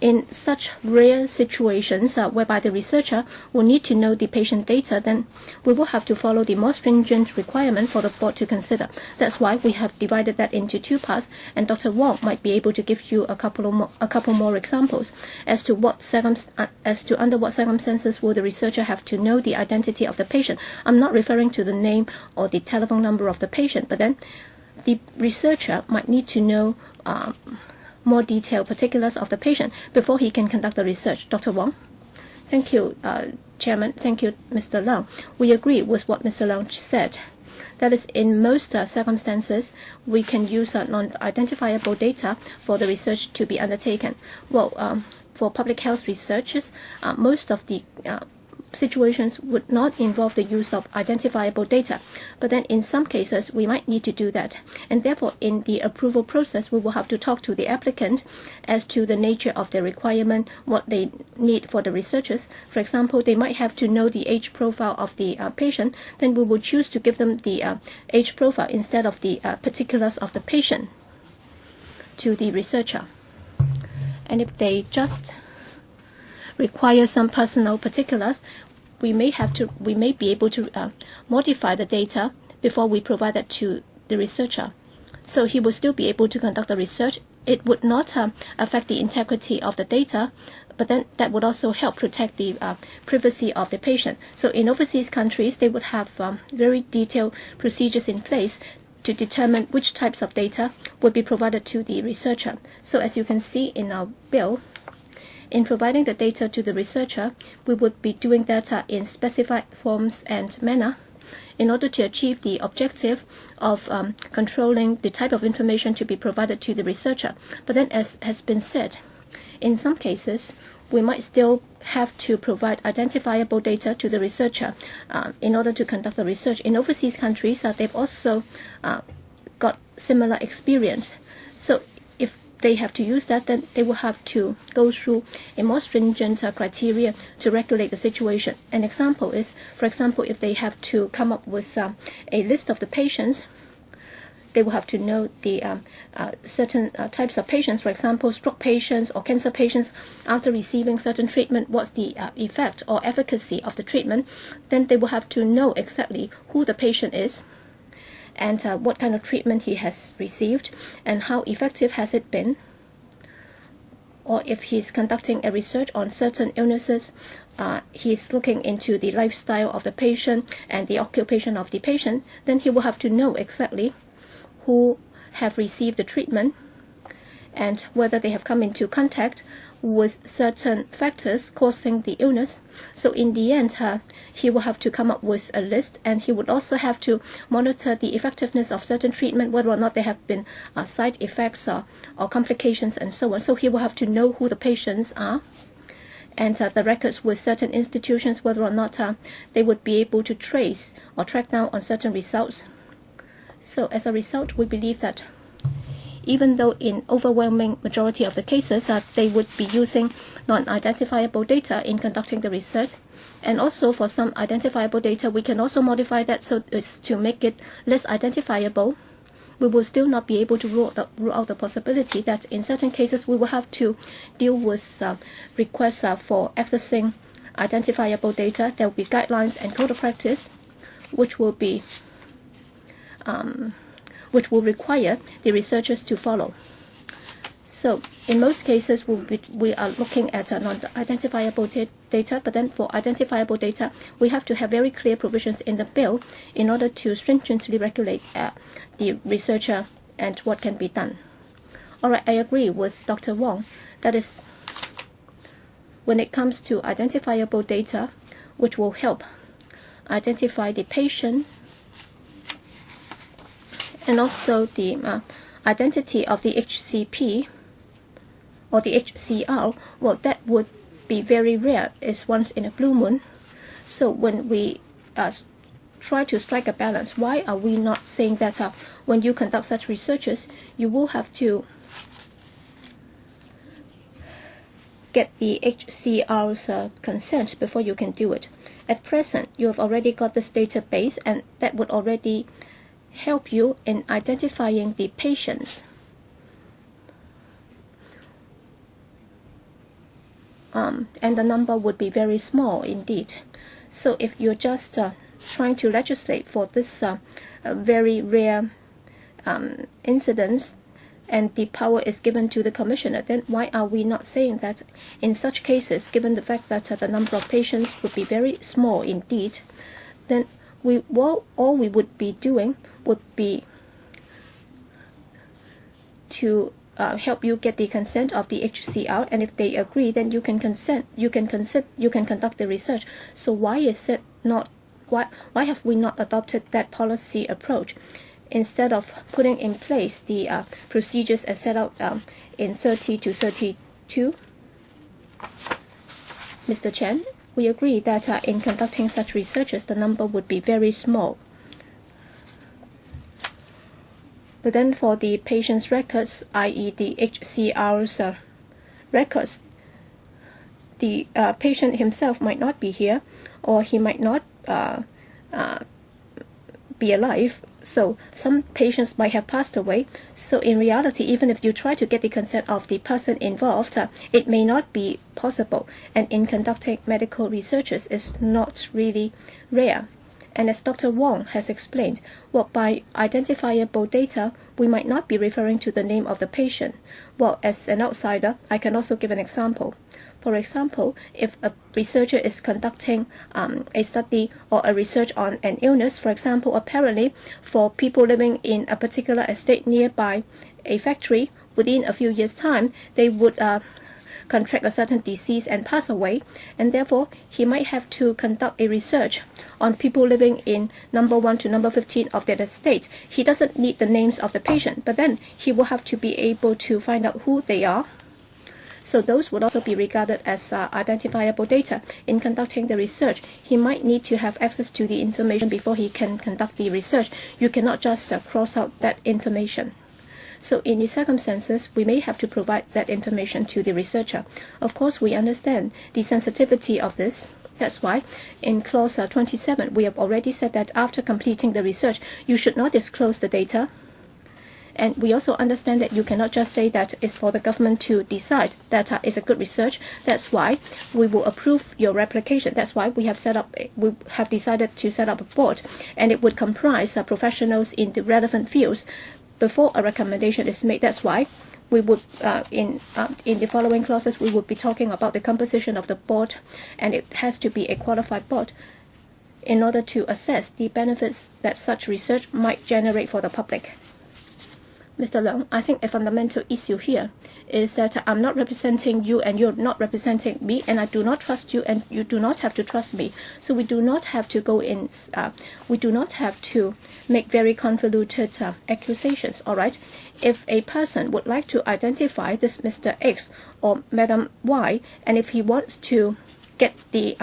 in such rare situations whereby the researcher will need to know the patient data, then we will have to follow the more stringent requirement for the board to consider. That's why we have divided that into two parts, and Dr. Wong might be able to give you a couple more examples as to under what circumstances will the researcher have to know the identity of the patient. I'm not referring to the name or the telephone number of the patient, but then the researcher might need to know more detailed particulars of the patient before he can conduct the research. Dr. Wong? Thank you, Chairman. Thank you, Mr. Leung. We agree with what Mr. Leung said. That is, in most circumstances, we can use non-identifiable data for the research to be undertaken. Well, for public health researchers, most of the situations would not involve the use of identifiable data, but then in some cases we might need to do that, and therefore in the approval process we will have to talk to the applicant as to the nature of the requirement, what they need for the researchers. For example, they might have to know the age profile of the patient, then we will choose to give them the age profile instead of the particulars of the patient to the researcher. And if they just require some personal particulars, we may be able to modify the data before we provide that to the researcher. So he will still be able to conduct the research. It would not affect the integrity of the data, but then that would also help protect the privacy of the patient. So in overseas countries, they would have very detailed procedures in place to determine which types of data would be provided to the researcher. So as you can see in our bill, in providing the data to the researcher, we would be doing that in specified forms and manner in order to achieve the objective of controlling the type of information to be provided to the researcher. But then, as has been said, in some cases, we might still have to provide identifiable data to the researcher in order to conduct the research. In overseas countries, they've also got similar experience. So if they have to use that, then they will have to go through a more stringent criteria to regulate the situation. An example is, for example, if they have to come up with a list of the patients they will have to know the certain types of patients, for example, stroke patients or cancer patients. After receiving certain treatment, what's the effect or efficacy of the treatment? Then they will have to know exactly who the patient is and what kind of treatment he has received and how effective has it been. Or if he's conducting a research on certain illnesses, he's looking into the lifestyle of the patient and the occupation of the patient, then he will have to know exactly who have received the treatment and whether they have come into contact with certain factors causing the illness. So in the end, he will have to come up with a list, and he would also have to monitor the effectiveness of certain treatment, whether or not there have been side effects or complications and so on. So he will have to know who the patients are and the records with certain institutions, whether or not they would be able to trace or track down on certain results. So as a result, we believe that even though in overwhelming majority of the cases, they would be using non-identifiable data in conducting the research. And also for some identifiable data, we can also modify that so as to make it less identifiable. We will still not be able to rule out the possibility that in certain cases we will have to deal with requests for accessing identifiable data. There will be guidelines and code of practice which will require the researchers to follow. So in most cases, we are looking at non-identifiable data, but then for identifiable data, we have to have very clear provisions in the bill in order to stringently regulate the researcher and what can be done. All right, I agree with Dr. Wong. That is, when it comes to identifiable data, which will help identify the patient and also the identity of the HCP or the HCR, well, that would be very rare. It's once in a blue moon. So when we try to strike a balance, why are we not saying that when you conduct such researches, you will have to get the HCR's consent before you can do it? At present, you have already got this database, and that would already help you in identifying the patients. And the number would be very small indeed. So if you're just trying to legislate for this very rare incidents, and the power is given to the commissioner, then why are we not saying that in such cases, given the fact that the number of patients would be very small indeed, then all we would be doing would be to help you get the consent of the HCR, and if they agree, then you can conduct the research. So why is it not? Why have we not adopted that policy approach instead of putting in place the procedures as set out in 30 to 32? Mr. Chen, we agree that in conducting such researches, the number would be very small. But then for the patient's records, i.e. the HCR's records, the patient himself might not be here, or he might not be alive. So some patients might have passed away. So in reality, even if you try to get the consent of the person involved, it may not be possible. And in conducting medical researches, is not really rare. And as Dr. Wong has explained, well, by identifiable data, we might not be referring to the name of the patient. Well, as an outsider, I can also give an example. For example, if a researcher is conducting a study or a research on an illness, for example, apparently for people living in a particular estate nearby a factory, within a few years' time, they would contract a certain disease and pass away, and therefore he might have to conduct a research on people living in number 1 to number 15 of that estate. He doesn't need the names of the patient, but then he will have to be able to find out who they are. So those would also be regarded as identifiable data. In conducting the research, he might need to have access to the information before he can conduct the research. You cannot just cross out that information. So in these circumstances, we may have to provide that information to the researcher. Of course, we understand the sensitivity of this. That's why in clause 27, we have already said that after completing the research, you should not disclose the data. And we also understand that you cannot just say that it's for the government to decide that it's a good research. That's why we will approve your application. That's why we have decided to set up a board, and it would comprise professionals in the relevant fields before a recommendation is made. That's why we would, in the following clauses, we would be talking about the composition of the board, and it has to be a qualified board in order to assess the benefits that such research might generate for the public. Mr. Leung, I think a fundamental issue here is that I'm not representing you and you're not representing me, and I do not trust you and you do not have to trust me. So we do not have to go in, we do not have to make very convoluted accusations, all right? If a person would like to identify this Mr. X or Madam Y, and if he wants to get the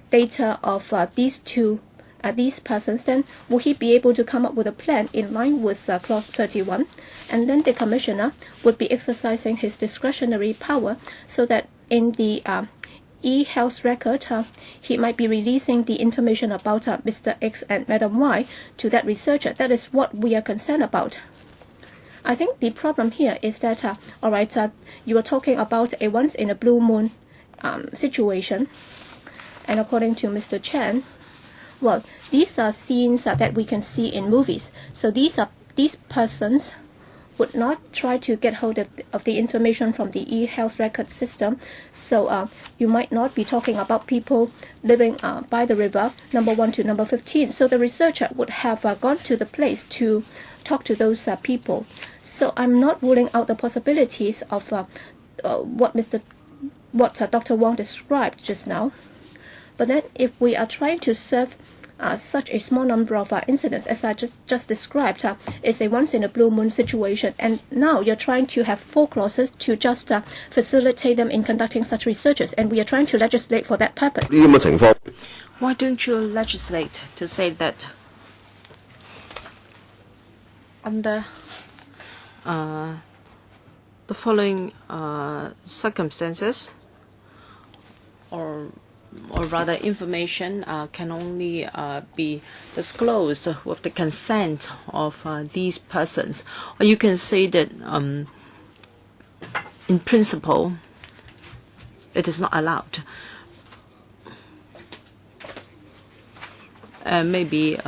data of these persons, then will he be able to come up with a plan in line with clause 31? And then the commissioner would be exercising his discretionary power so that in the e-health record, he might be releasing the information about Mr. X and Madam Y to that researcher. That is what we are concerned about. I think the problem here is that, all right, you are talking about a once-in-a-blue-moon situation. And according to Mr. Chen, well, these are scenes that we can see in movies. So these persons would not try to get hold of the information from the e-health record system. So you might not be talking about people living by the river, number 1 to number 15. So the researcher would have gone to the place to talk to those people. So I'm not ruling out the possibilities of what Dr. Wong described just now. But then if we are trying to serve such a small number of incidents, as I just described, is a once-in-a-blue-moon situation. And now you're trying to have 4 clauses to just facilitate them in conducting such researches. And we are trying to legislate for that purpose. Why don't you legislate to say that under the following circumstances, or rather information can only be disclosed with the consent of these persons. Or you can say that in principle it is not allowed. Maybe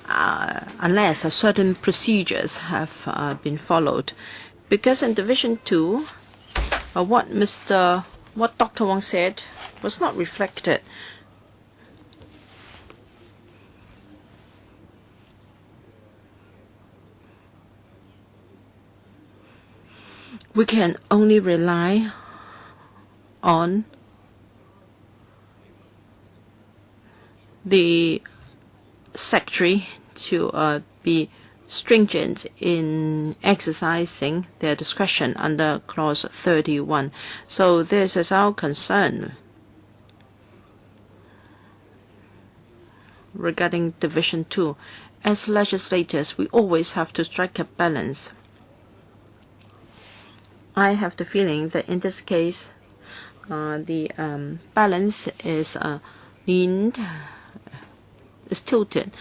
unless certain procedures have been followed. Because in Division 2, what Dr. Wong said was not reflected. We can only rely on the Secretary to be stringent in exercising their discretion under Clause 31. So this is our concern regarding Division 2. As legislators, we always have to strike a balance. I have the feeling that in this case, the balance is tilted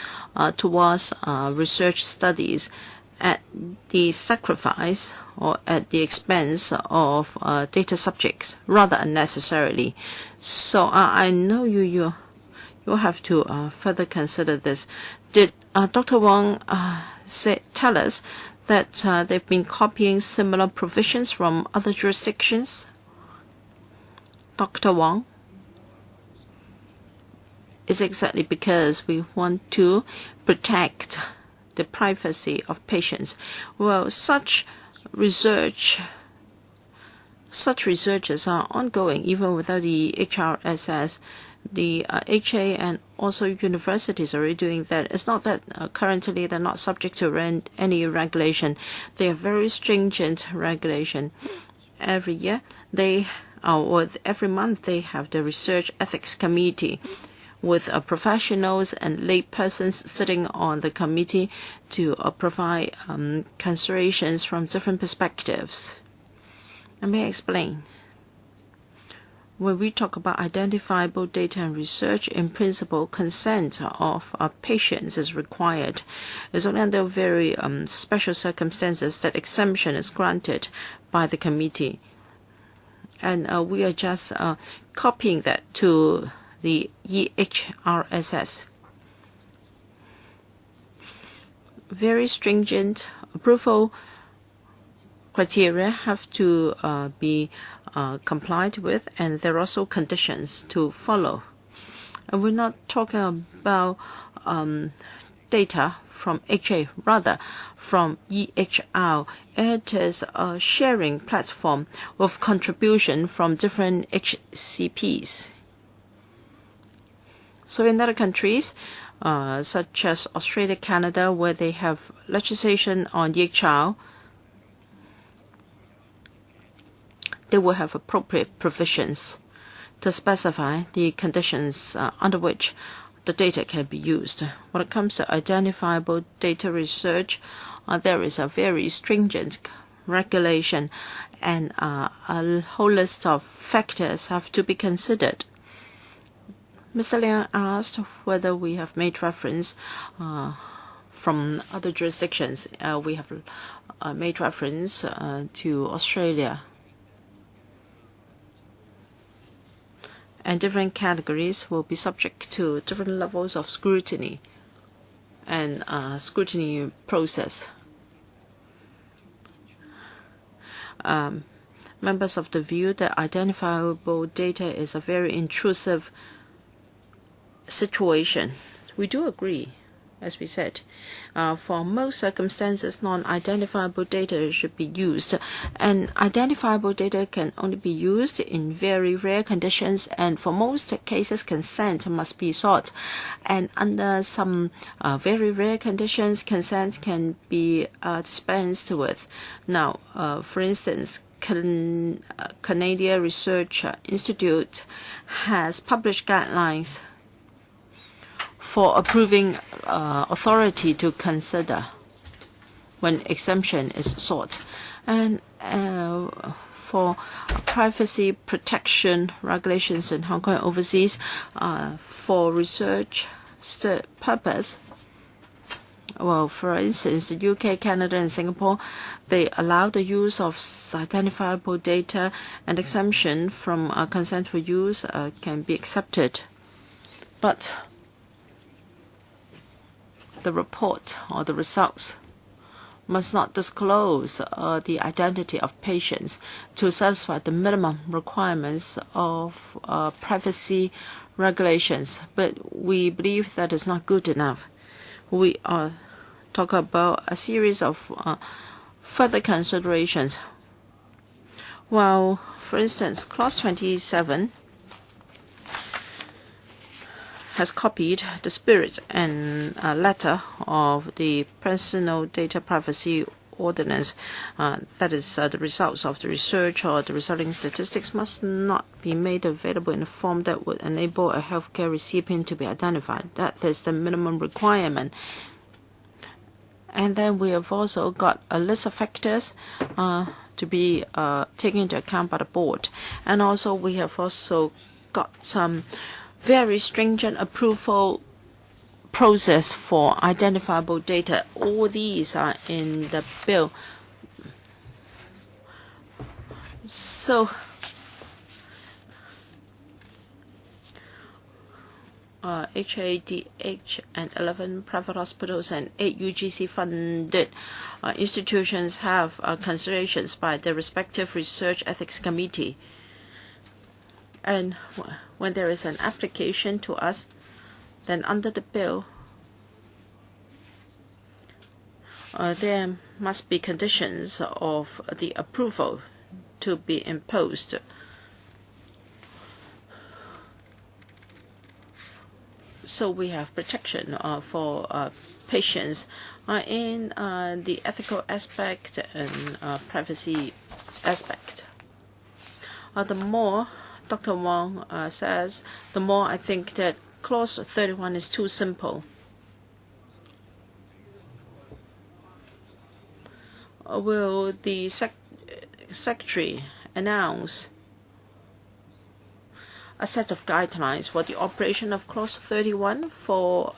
towards research studies at the sacrifice or at the expense of data subjects, rather unnecessarily. So I know you have to further consider this. Did Dr. Wong tell us that they've been copying similar provisions from other jurisdictions? Dr. Wong? Is exactly because we want to protect the privacy of patients. Well, such researches are ongoing even without the HRSS. The HA and also universities are already doing that. It's not that currently they're not subject to any regulation. They are very stringent regulation. Every year, every month they have the Research Ethics Committee with professionals and lay persons sitting on the committee to provide considerations from different perspectives. Let me explain. when we talk about identifiable data and research, in principle, consent of patients is required. It's only under very special circumstances that exemption is granted by the committee. And we are just copying that to the EHRSS. Very stringent approval criteria have to be complied with, and there are also conditions to follow. And we're not talking about data from HA, rather from EHR. It is a sharing platform with contribution from different HCPs. So in other countries, such as Australia, Canada, where they have legislation on EHR, they will have appropriate provisions to specify the conditions under which the data can be used. When it comes to identifiable data research, there is a very stringent regulation, and a whole list of factors have to be considered. Mr. Liang asked whether we have made reference from other jurisdictions. We have made reference to Australia. And different categories will be subject to different levels of scrutiny and scrutiny process. Members of the view that identifiable data is a very intrusive situation. We do agree, as we said. For most circumstances, non-identifiable data should be used. And identifiable data can only be used in very rare conditions, and for most cases, consent must be sought. And under some very rare conditions, consent can be dispensed with. Now, for instance, Canadian Research Institute has published guidelines for approving authority to consider when exemption is sought. And for privacy protection regulations in Hong Kong and overseas, for research purpose, well, for instance, the UK, Canada, and Singapore, they allow the use of identifiable data, and exemption from consent for use can be accepted. But the report or the results must not disclose the identity of patients to satisfy the minimum requirements of privacy regulations. But we believe that is not good enough. We are talking about a series of further considerations. Well, for instance, Clause 27 has copied the spirit and letter of the Personal Data Privacy Ordinance. That is, the results of the research or the resulting statistics must not be made available in a form that would enable a healthcare recipient to be identified. That is the minimum requirement. And then we have also got a list of factors to be taken into account by the board. And also we have also got some very stringent approval process for identifiable data. All these are in the bill. So HADH and 11 private hospitals and 8 UGC-funded institutions have considerations by their respective research ethics committee. And when there is an application to us, then under the bill, there must be conditions of the approval to be imposed. So we have protection for patients in the ethical aspect and privacy aspect. The more Dr. Wong says, the more I think that Clause 31 is too simple. Will the Secretary announce a set of guidelines for the operation of Clause 31 for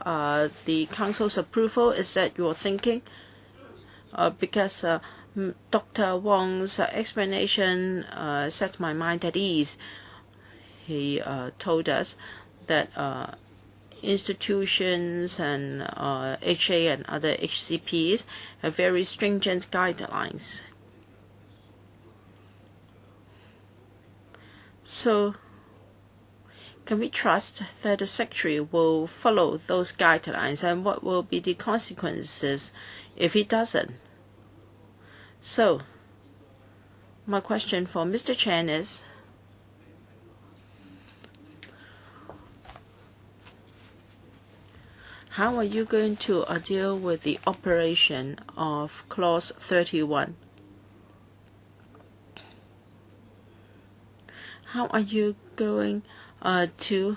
the Council's approval. Is that your thinking? Because Dr. Wong's explanation set my mind at ease. He told us that institutions and HA and other HCPs have very stringent guidelines. So, can we trust that the Secretary will follow those guidelines, and what will be the consequences if he doesn't? So, my question for Mr. Chen is, how are you going to deal with the operation of Clause 31? How are you going to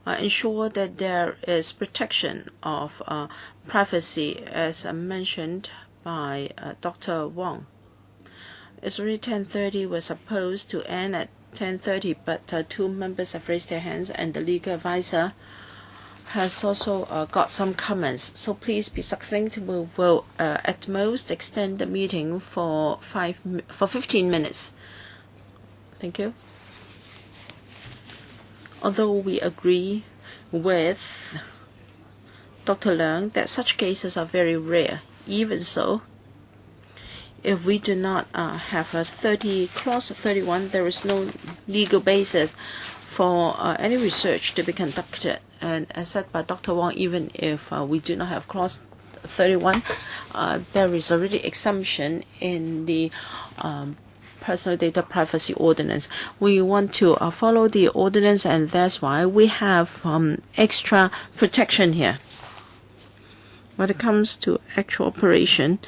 ensure that there is protection of privacy, as mentioned by Dr. Wong? It's already 10:30. We're supposed to end at 10:30, but two members have raised their hands, and the legal advisor has also got some comments. So please be succinct. We will at most extend the meeting for 15 minutes. Thank you. Although we agree with Dr. Leung that such cases are very rare, even so, if we do not have a Clause 31, there is no legal basis for any research to be conducted. And as said by Dr. Wong, even if we do not have Clause 31, there is already exemption in the Personal Data Privacy Ordinance. We want to follow the ordinance, and that's why we have extra protection here. When it comes to actual operation,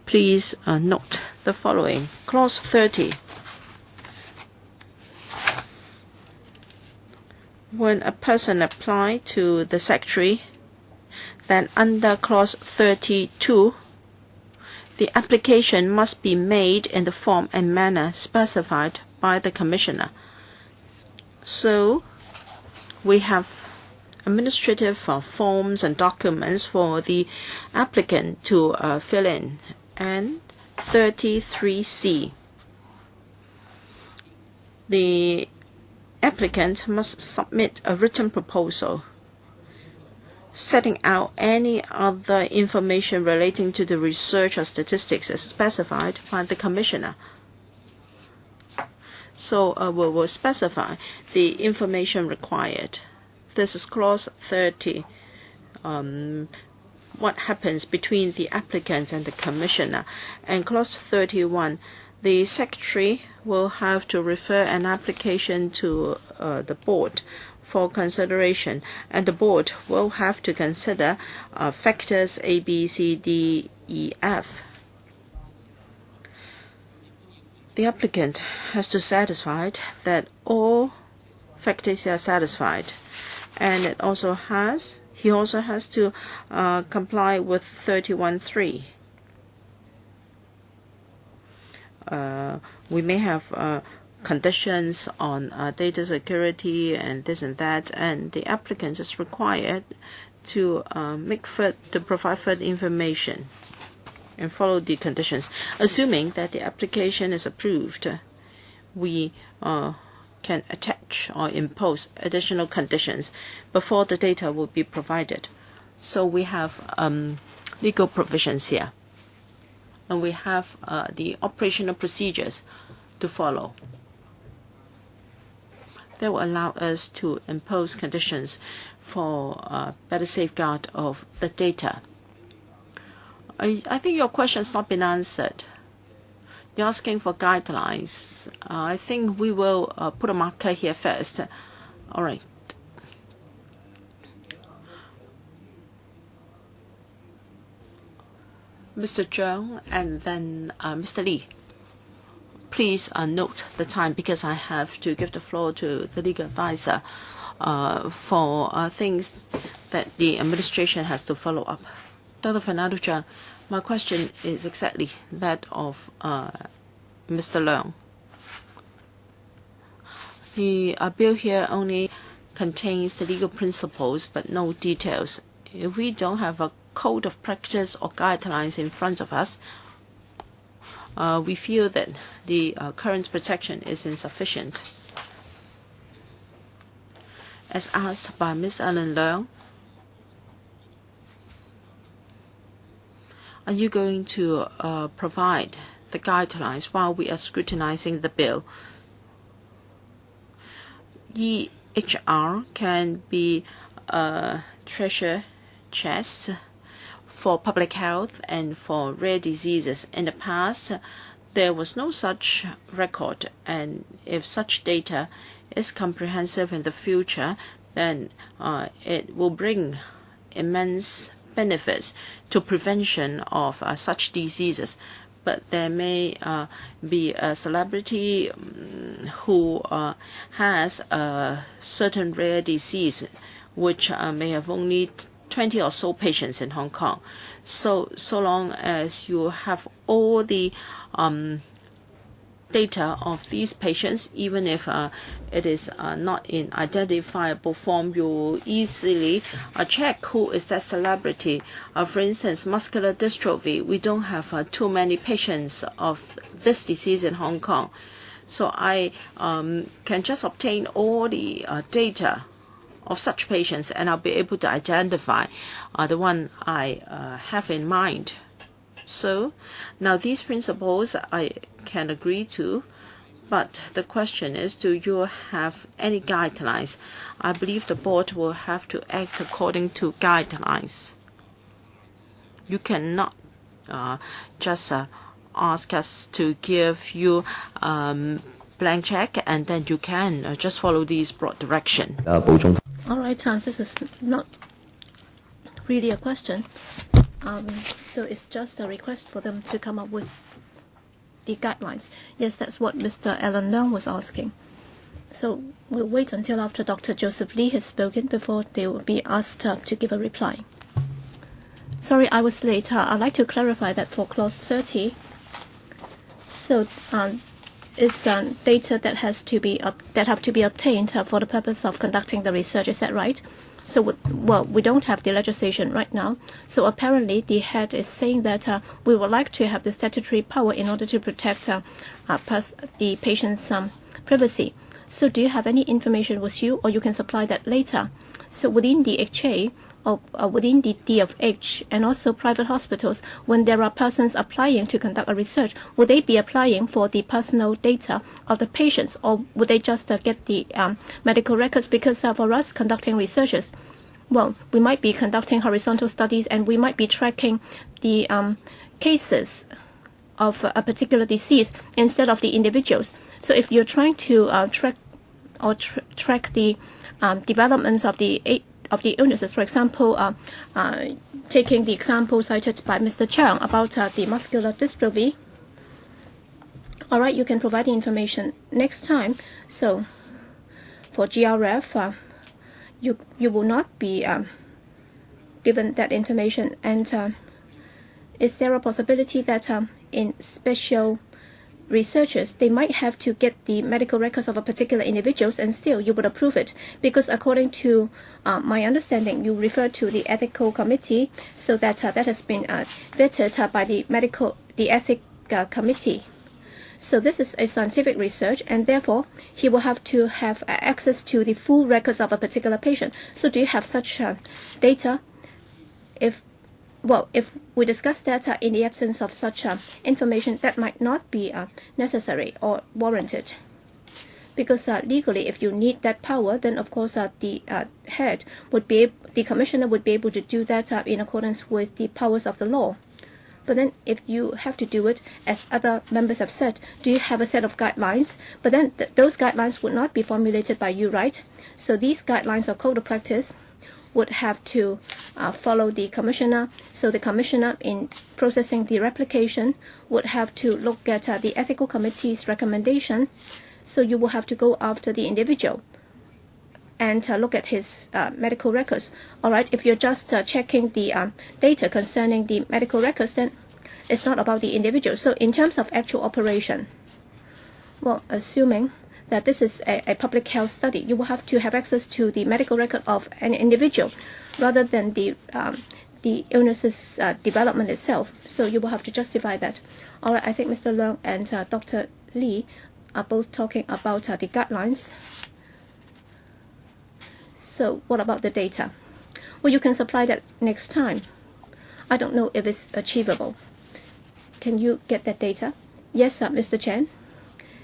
please note the following. Clause 30. When a person applies to the Secretary, then under Clause 32, the application must be made in the form and manner specified by the Commissioner. So, we have administrative forms and documents for the applicant to fill in. And 33C. The applicant must submit a written proposal setting out any other information relating to the research or statistics as specified by the Commissioner. So we will specify the information required. This is Clause 30. What happens between the applicant and the Commissioner. And Clause 31, the Secretary will have to refer an application to the Board for consideration, and the Board will have to consider factors A, B, C, D, E, F. The applicant has to satisfy that all factors are satisfied, and he also has to comply with 31(3). We may have conditions on data security and this and that, and the applicant is required to provide further information and follow the conditions. Assuming that the application is approved, we can attach or impose additional conditions before the data will be provided. So we have legal provisions here, and we have the operational procedures to follow. That will allow us to impose conditions for better safeguard of the data. I think your question has not been answered. You're asking for guidelines. I think we will put a marker here first. All right. Mr. Zhang and then Mr. Lee. Please note the time, because I have to give the floor to the legal advisor for things that the administration has to follow up. Dr. Fernando Zhang, my question is exactly that of Mr. Leung. The bill here only contains the legal principles but no details. If we don't have a code of practice or guidelines in front of us, we feel that the current protection is insufficient. As asked by Ms. Ellen Leung, are you going to provide the guidelines while we are scrutinizing the bill? EHR can be a treasure chest for public health and for rare diseases. In the past, there was no such record, and if such data is comprehensive in the future, then it will bring immense benefits to prevention of such diseases. But there may be a celebrity who has a certain rare disease which may have only 20 or so patients in Hong Kong. So long as you have all the data of these patients, even if it is not in identifiable form, you easily check who is that celebrity. For instance, muscular dystrophy, we don't have too many patients of this disease in Hong Kong. So I can just obtain all the data of such patients, and I'll be able to identify the one I have in mind. So now these principles I can agree to, but the question is, do you have any guidelines? I believe the board will have to act according to guidelines. You cannot just ask us to give you blank check and then you can just follow these broad direction. All right, this is not really a question. So it's just a request for them to come up with the guidelines. Yes, that's what Mr. Alan Leung was asking. So we'll wait until after Dr. Joseph Lee has spoken before they will be asked to give a reply. Sorry, I was late. I'd like to clarify that for clause 30. So it's data that have to be obtained for the purpose of conducting the research. Is that right? So, we don't have the legislation right now. So apparently the head is saying that we would like to have the statutory power in order to protect the patient's privacy. So do you have any information with you, or you can supply that later? So within the HA or within the DFH and also private hospitals, when there are persons applying to conduct a research, would they be applying for the personal data of the patients, or would they just get the medical records? Because for us conducting researches, well, we might be conducting horizontal studies and we might be tracking the cases of a particular disease instead of the individuals. So if you're trying to track the developments of the illnesses, for example, taking the example cited by Mr. Chang about the muscular dystrophy, all right, you can provide the information next time. So for GRF, you will not be given that information. And is there a possibility that in special researchers, they might have to get the medical records of a particular individuals, and still you would approve it? Because according to my understanding, you refer to the ethical committee, so that that has been vetted by the ethic committee. So this is a scientific research, and therefore he will have to have access to the full records of a particular patient. So do you have such data? If we discuss that in the absence of such information, that might not be necessary or warranted. Because legally, if you need that power, then of course the head would be the commissioner would be able to do that in accordance with the powers of the law. But then if you have to do it, as other members have said, do you have a set of guidelines? But then those guidelines would not be formulated by you, right? So these guidelines or code of practice would have to follow the commissioner. So the commissioner, in processing the replication, would have to look at the ethical committee's recommendation. So you will have to go after the individual and look at his medical records. All right, if you're just checking the data concerning the medical records, then it's not about the individual. So in terms of actual operation, well, assuming that this is a public health study. You will have to have access to the medical record of an individual rather than the illness's development itself. So you will have to justify that. All right, I think Mr. Leung and Dr. Lee are both talking about the guidelines. So what about the data? Well, you can supply that next time. I don't know if it's achievable. Can you get that data? Yes, Mr. Chen.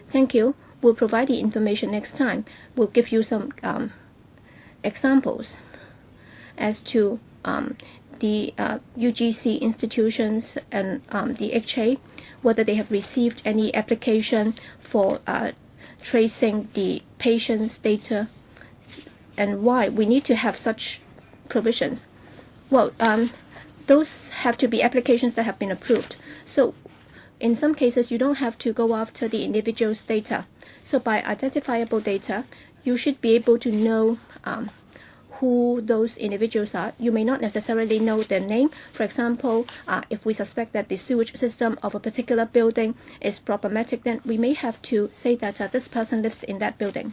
Thank you. We'll provide the information next time. We'll give you some examples as to the UGC institutions and the HA, whether they have received any application for tracing the patient's data and why we need to have such provisions. Well, those have to be applications that have been approved. So in some cases, you don't have to go after the individual's data. So by identifiable data, you should be able to know who those individuals are. You may not necessarily know their name. For example, if we suspect that the sewage system of a particular building is problematic, then we may have to say that this person lives in that building.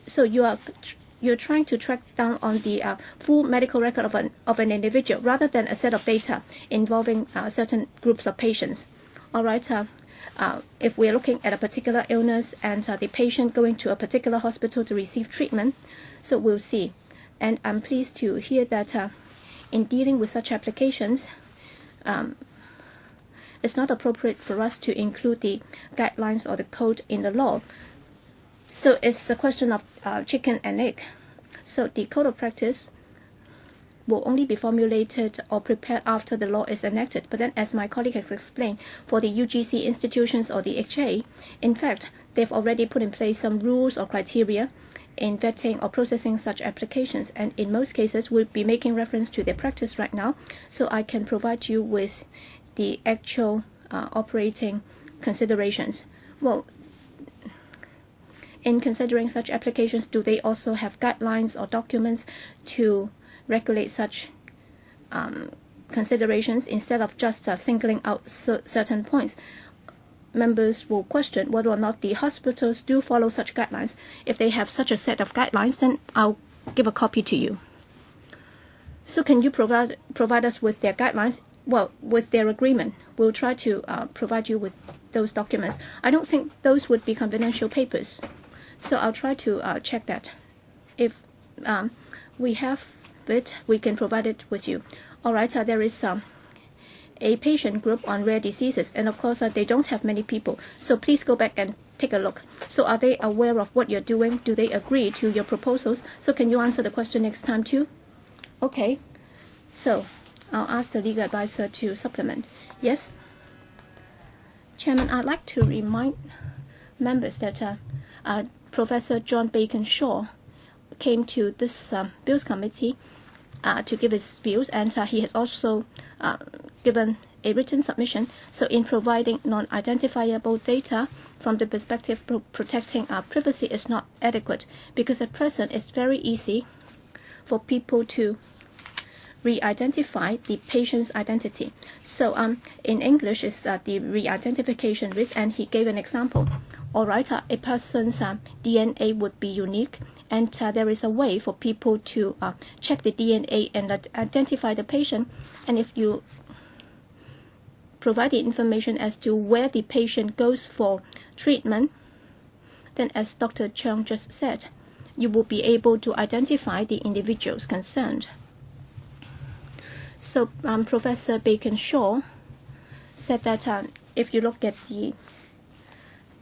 So you're trying to track down on the full medical record of an individual rather than a set of data involving certain groups of patients. All right. If we're looking at a particular illness and the patient going to a particular hospital to receive treatment, so we'll see. And I'm pleased to hear that in dealing with such applications, it's not appropriate for us to include the guidelines or the code in the law. So it's a question of chicken and egg. So the code of practice will only be formulated or prepared after the law is enacted. But then, as my colleague has explained, for the UGC institutions or the HA, in fact, they've already put in place some rules or criteria in vetting or processing such applications. And in most cases, we'll be making reference to their practice right now. So I can provide you with the actual operating considerations. Well, in considering such applications, do they also have guidelines or documents to regulate such considerations instead of just singling out certain points? Members will question whether or not the hospitals do follow such guidelines. If they have such a set of guidelines, then I'll give a copy to you. So can you provide us with their guidelines? Well, with their agreement, we'll try to provide you with those documents. I don't think those would be confidential papers. So I'll try to check that. If we have it, we can provide it with you. All right, there is a patient group on rare diseases, and of course they don't have many people. So please go back and take a look. So are they aware of what you're doing? Do they agree to your proposals? So can you answer the question next time too? Okay. So I'll ask the legal advisor to supplement. Yes? Chairman, I'd like to remind members that Professor John Bacon-Shaw came to this Bills Committee to give his views, and he has also given a written submission. So in providing non-identifiable data from the perspective of protecting our privacy is not adequate, because at present it's very easy for people to re-identify the patient's identity. So in English is the re-identification risk, and he gave an example. All right, a person's DNA would be unique, and there is a way for people to check the DNA and identify the patient. And if you provide the information as to where the patient goes for treatment, then as Dr. Cheung just said, you will be able to identify the individuals concerned. So Professor Bacon-Shaw said that if you look at the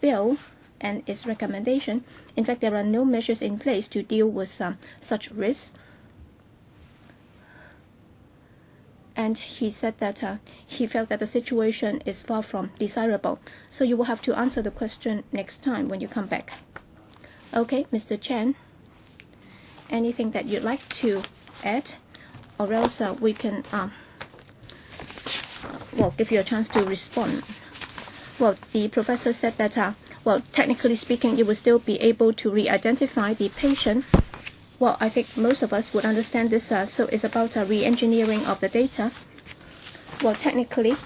bill and its recommendation, in fact, there are no measures in place to deal with such risks. And he said that he felt that the situation is far from desirable. So you will have to answer the question next time when you come back. Okay, Mr. Chen, anything that you'd like to add? Or else we can give you a chance to respond. Well, the professor said that, technically speaking, you will still be able to re-identify the patient. Well, I think most of us would understand this. So it's about re-engineering of the data. Well, technically,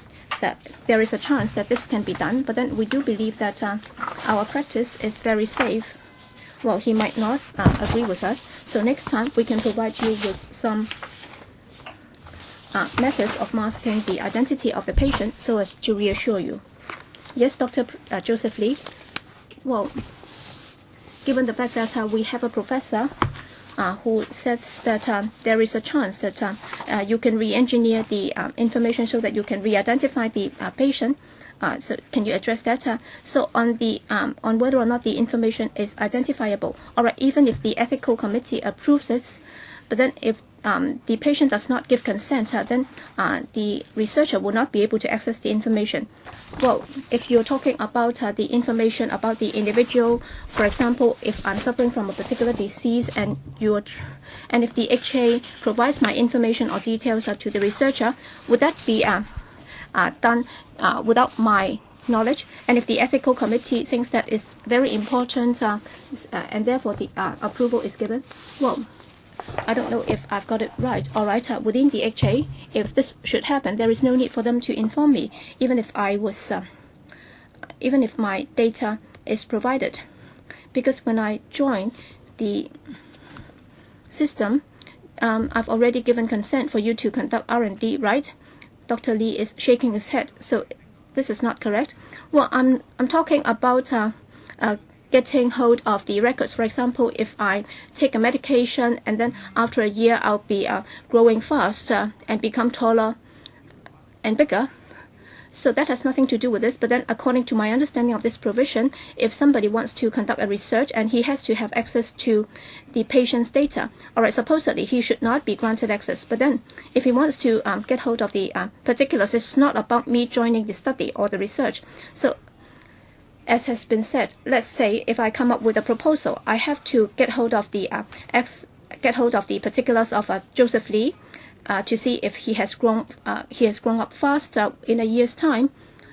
that there is a chance that this can be done, but then we do believe that our practice is very safe. Well, he might not agree with us. So next time we can provide you with some methods of masking the identity of the patient so as to reassure you. Yes, Dr. Joseph Lee. Well, given the fact that we have a professor who says that there is a chance that you can re-engineer the information so that you can re-identify the patient. So can you address that? So on the on whether or not the information is identifiable, all right, even if the ethical committee approves it, but then if the patient does not give consent, then the researcher will not be able to access the information. Well, if you're talking about the information about the individual, for example, if I'm suffering from a particular disease and if the HA provides my information or details to the researcher, would that be done without my knowledge? And if the ethical committee thinks that is very important and therefore the approval is given, well, I don't know if I've got it right. All right, within the HA, if this should happen, there is no need for them to inform me, even if my data is provided, because when I join the system, I've already given consent for you to conduct R&D, right? Dr. Lee is shaking his head. So this is not correct. Well, I'm talking about getting hold of the records. For example, if I take a medication and then after a year I'll be growing fast and become taller and bigger. So that has nothing to do with this. But then according to my understanding of this provision, if somebody wants to conduct a research and he has to have access to the patient's data, all right, supposedly he should not be granted access. But then if he wants to get hold of the particulars, it's not about me joining the study or the research. So as has been said, let's say if I come up with a proposal, I have to get hold of the particulars of Joseph Lee to see if he has grown up fast in a year's time.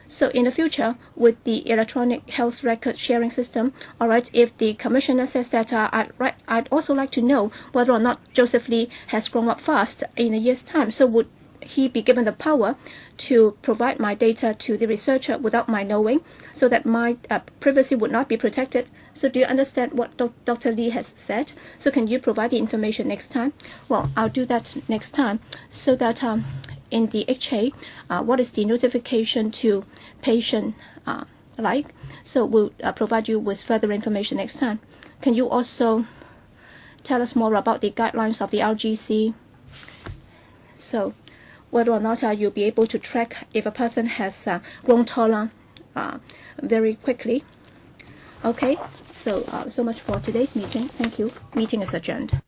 So in the future, with the electronic health record sharing system, all right, if the commissioner says that I'd also like to know whether or not Joseph Lee has grown up fast in a year's time, so would he be given the power to provide my data to the researcher without my knowing, so that my privacy would not be protected? So do you understand what Dr. Lee has said? So can you provide the information next time? Well, I'll do that next time, so that in the HA, what is the notification to patient like? So we'll provide you with further information next time. Can you also tell us more about the guidelines of the RGC? So whether or not you'll be able to track if a person has grown taller very quickly. Okay, so so much for today's meeting. Thank you. Meeting is adjourned.